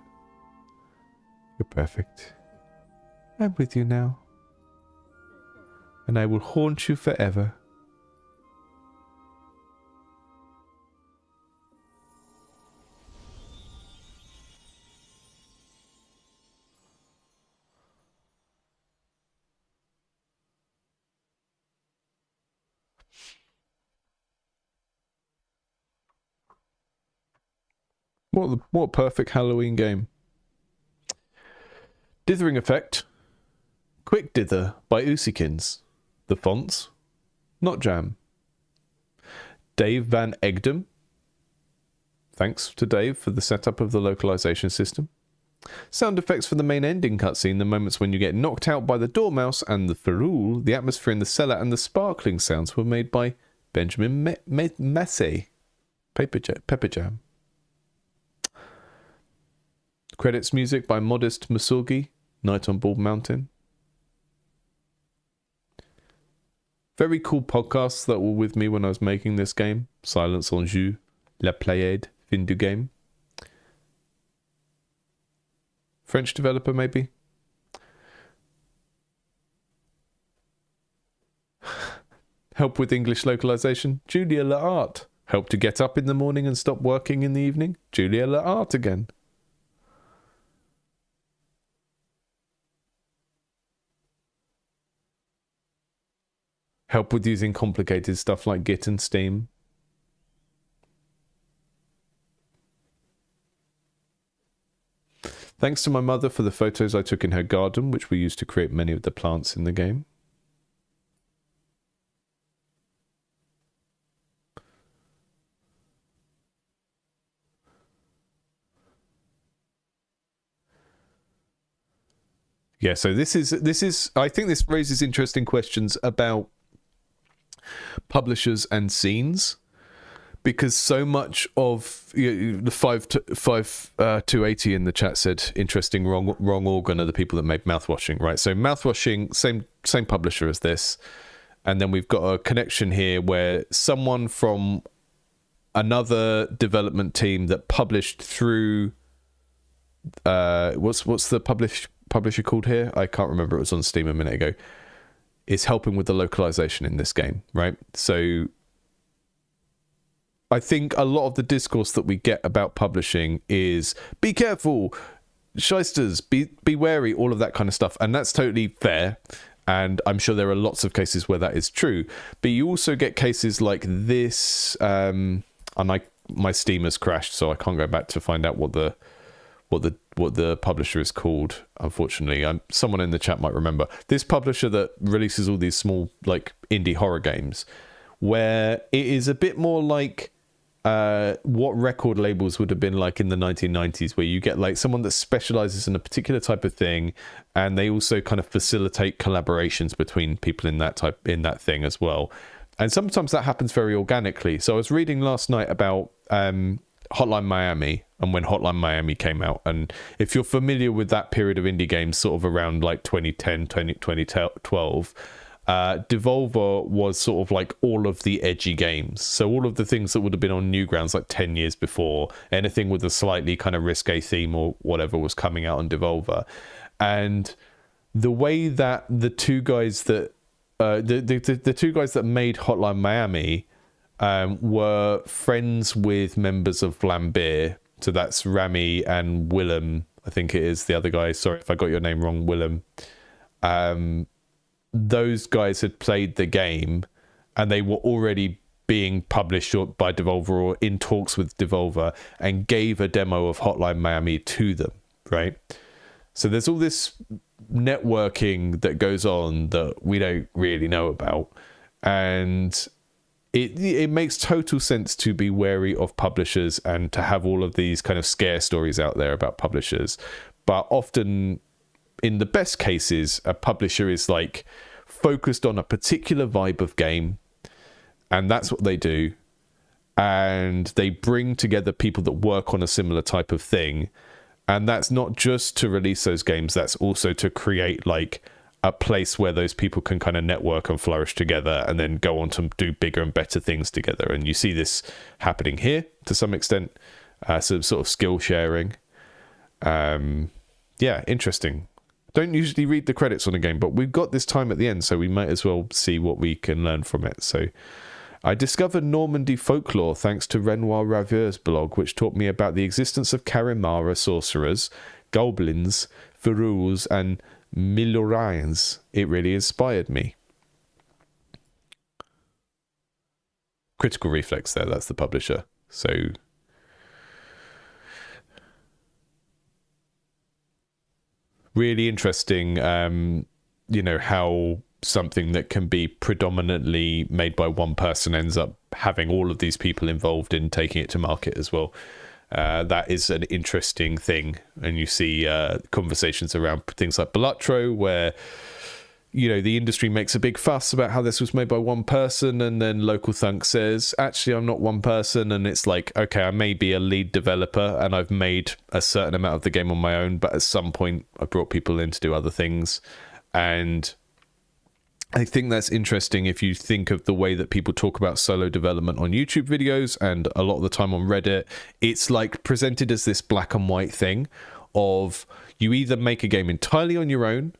You're perfect. I'm with you now. And I will haunt you forever. What a perfect Halloween game. Dithering Effect. Quick Dither by Oosikins. The fonts. Not Jam. Dave Van Egdom. Thanks to Dave for the setup of the localization system. Sound effects for the main ending cutscene, the moments when you get knocked out by the dormouse and the ferule, the atmosphere in the cellar, and the sparkling sounds were made by Benjamin Massey. Pepper Jam. Credits music by Modest Musorgi, Night on Bald Mountain. Very cool podcasts that were with me when I was making this game. Silence on Jeu, La Pléiade, Fin du Game. French developer, maybe. Help with English localization, Julia Laart. Help to get up in the morning and stop working in the evening, Julia Laart again. Help with using complicated stuff like Git and Steam. Thanks to my mother for the photos I took in her garden, which we used to create many of the plants in the game. Yeah, so this is I think this raises interesting questions about publishers and scenes, because so much of the 280 in the chat said interesting wrong organ are the people that made mouthwashing, right? So mouthwashing, same publisher as this, and then we've got a connection here where someone from another development team that published through what's the publisher called here? I can't remember. It was on Steam a minute ago. Is helping with the localization in this game, right? So I think a lot of the discourse that we get about publishing is be careful, shysters, be wary, all of that kind of stuff. And that's totally fair. And I'm sure there are lots of cases where that is true. But you also get cases like this, and my Steam has crashed, so I can't go back to find out what the publisher is called. Unfortunately, someone in the chat might remember this publisher that releases all these small like indie horror games, where it is a bit more like what record labels would have been like in the 1990s, where you get like someone that specializes in a particular type of thing, and they also kind of facilitate collaborations between people in that thing as well. And sometimes that happens very organically. So I was reading last night about Hotline Miami, and when Hotline Miami came out, and if you're familiar with that period of indie games, sort of around like 2010, 2012, Devolver was sort of like all of the edgy games. So all of the things that would have been on Newgrounds like 10 years before, anything with a slightly kind of risque theme or whatever was coming out on Devolver. And the way that the two guys that the two guys that made Hotline Miami were friends with members of Vlambeer. So that's Rami and Willem, I think it is the other guy. Sorry if I got your name wrong, Willem. Those guys had played the game, and they were already being published by Devolver or in talks with Devolver, and gave a demo of Hotline Miami to them, right? So there's all this networking that goes on that we don't really know about, and it makes total sense to be wary of publishers and to have all of these kind of scare stories out there about publishers. But often, in the best cases, a publisher is like focused on a particular vibe of game, and that's what they do. And they bring together people that work on a similar type of thing. And that's not just to release those games, that's also to create like a place where those people can kind of network and flourish together and then go on to do bigger and better things together. And you see this happening here to some extent, some sort of skill sharing. Yeah, interesting. Don't usually read the credits on a game, but we've got this time at the end, so we might as well see what we can learn from it. So I discovered Normandy folklore thanks to Renoir Raveur's blog, which taught me about the existence of Carimara sorcerers, goblins, Feruls, and Milorines. It really inspired me. Critical Reflex there, that's the publisher. So really interesting, how something that can be predominantly made by one person ends up having all of these people involved in taking it to market as well. That is an interesting thing. And you see conversations around things like Balatro, where the industry makes a big fuss about how this was made by one person, and then Local Thunk says, actually, I'm not one person. And it's like, okay, I may be a lead developer and I've made a certain amount of the game on my own, but at some point I brought people in to do other things. And I think that's interesting if you think of the way that people talk about solo development on YouTube videos, and a lot of the time on Reddit, it's like presented as this black and white thing of you either make a game entirely on your own,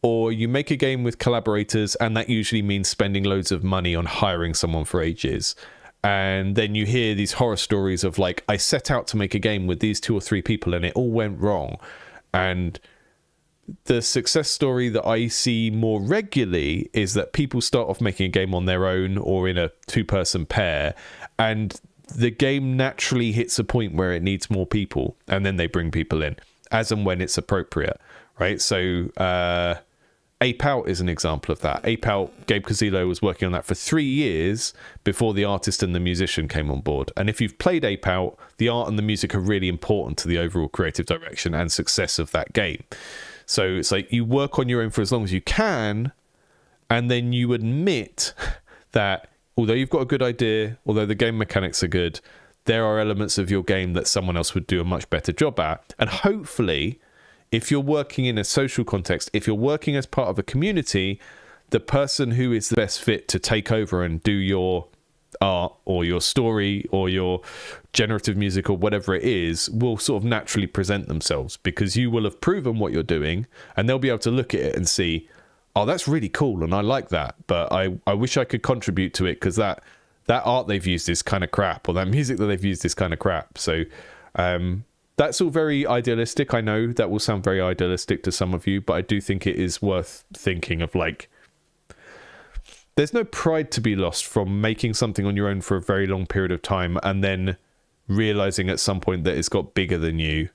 or you make a game with collaborators, and that usually means spending loads of money on hiring someone for ages. And then you hear these horror stories of like, I set out to make a game with these 2 or 3 people and it all went wrong. And the success story that I see more regularly is that people start off making a game on their own or in a 2-person pair, and the game naturally hits a point where it needs more people, and then they bring people in as and when it's appropriate, right? So Ape Out is an example of that. Ape Out, Gabe Cazillo was working on that for 3 years before the artist and the musician came on board. And if you've played Ape Out, the art and the music are really important to the overall creative direction and success of that game. So it's like you work on your own for as long as you can, and then you admit that although you've got a good idea, although the game mechanics are good, there are elements of your game that someone else would do a much better job at. And hopefully, if you're working in a social context, if you're working as part of a community, the person who is the best fit to take over and do your art or your story or your generative music or whatever it is will sort of naturally present themselves, because you will have proven what you're doing, and they'll be able to look at it and see, oh, that's really cool and I like that, but I wish I could contribute to it because that art they've used is kind of crap, or that music that they've used is kind of crap. So that's all very idealistic. I know that will sound very idealistic to some of you, but I do think it is worth thinking of, like, there's no pride to be lost from making something on your own for a very long period of time and then realizing at some point that it's got bigger than you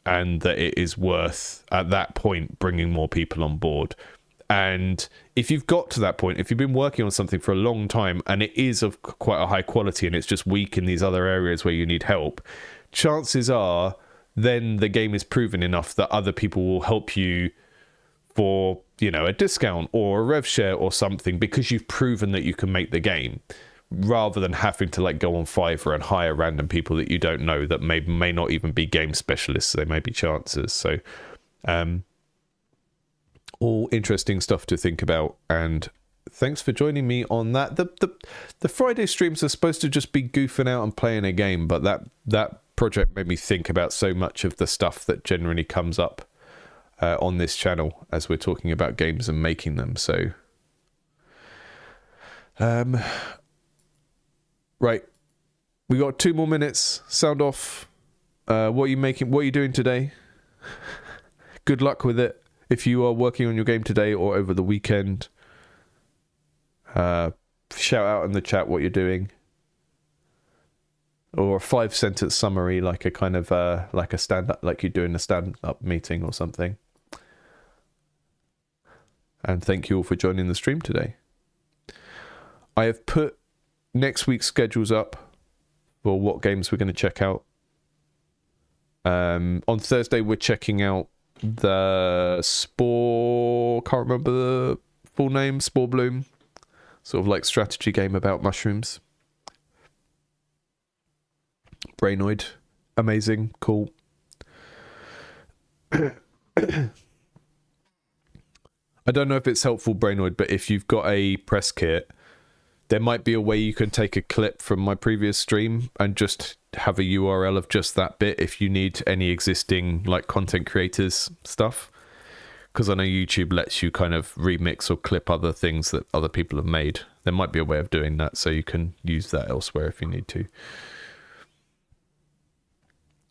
and that it is worth, at that point, bringing more people on board. And if you've got to that point, if you've been working on something for a long time and it is of quite a high quality and it's just weak in these other areas where you need help, chances are then the game is proven enough that other people will help you for, you know, a discount or a rev share or something, because you've proven that you can make the game, rather than having to like go on Fiverr and hire random people that you don't know that may not even be game specialists. They may be chances. So all interesting stuff to think about, and thanks for joining me on that. The Friday streams are supposed to just be goofing out and playing a game, but that project made me think about so much of the stuff that generally comes up on this channel as we're talking about games and making them. So right, we got 2 more minutes. Sound off. What are you making? What are you doing today? Good luck with it. If you are working on your game today or over the weekend, shout out in the chat what you're doing, or a 5-sentence summary, like a kind of like a stand-up, like you do in a stand-up meeting or something. And thank you all for joining the stream today. I have put next week's schedules up for what games we're going to check out. On Thursday, we're checking out the Spore, can't remember the full name, Spore Bloom, sort of like strategy game about mushrooms. Brainoid, amazing, cool. I don't know if it's helpful, Brainoid, but if you've got a press kit, there might be a way you can take a clip from my previous stream and just have a URL of just that bit if you need any existing like content creators stuff. Because I know YouTube lets you kind of remix or clip other things that other people have made. There might be a way of doing that, so you can use that elsewhere if you need to.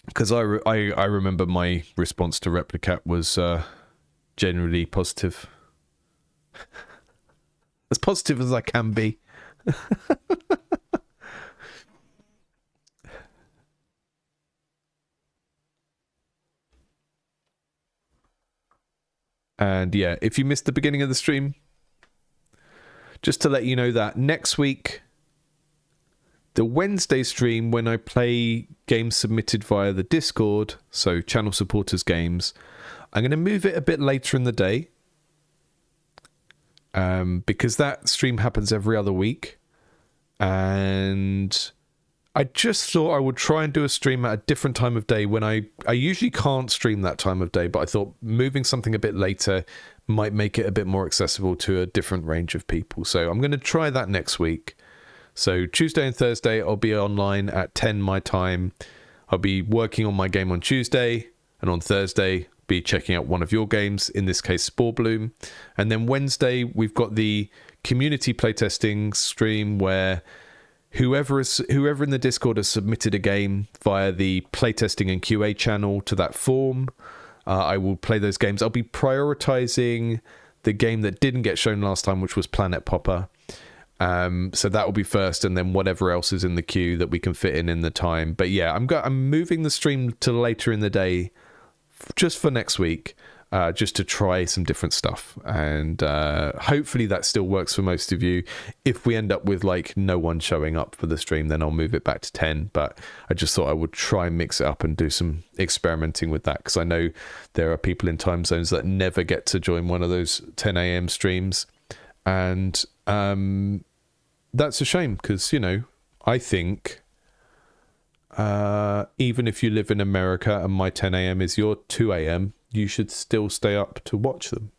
Because I remember my response to Replicat was generally positive. As positive as I can be. And yeah, if you missed the beginning of the stream, just to let you know that next week, the Wednesday stream, when I play games submitted via the Discord, so channel supporters games, I'm going to move it a bit later in the day, because that stream happens every other week, and I just thought I would try and do a stream at a different time of day when I usually can't stream that time of day, but I thought moving something a bit later might make it a bit more accessible to a different range of people. So I'm going to try that next week. So Tuesday and Thursday, I'll be online at 10 my time. I'll be working on my game on Tuesday, And on Thursday, be checking out one of your games, in this case Spore Bloom. And then Wednesday, we've got the community playtesting stream where whoever in the Discord has submitted a game via the playtesting and QA channel to that form, I will play those games. I'll be prioritizing the game that didn't get shown last time, which was Planet Popper. So that will be first, and then whatever else is in the queue that we can fit in the time. But yeah, I'm moving the stream to later in the day just for next week, just to try some different stuff, and hopefully that still works for most of you. If we end up with like no one showing up for the stream, then I'll move it back to 10, but I just thought I would try and mix it up and do some experimenting with that, because I know there are people in time zones that never get to join one of those 10 a.m. streams, and that's a shame, because, you know, I think even if you live in America and my 10 a.m. is your 2 a.m., you should still stay up to watch them,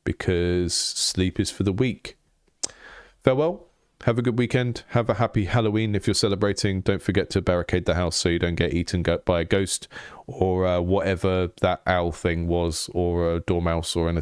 because sleep is for the weak. Farewell. Have a good weekend. Have a happy Halloween if you're celebrating. Don't forget to barricade the house so you don't get eaten by a ghost or whatever that owl thing was, or a dormouse or anything.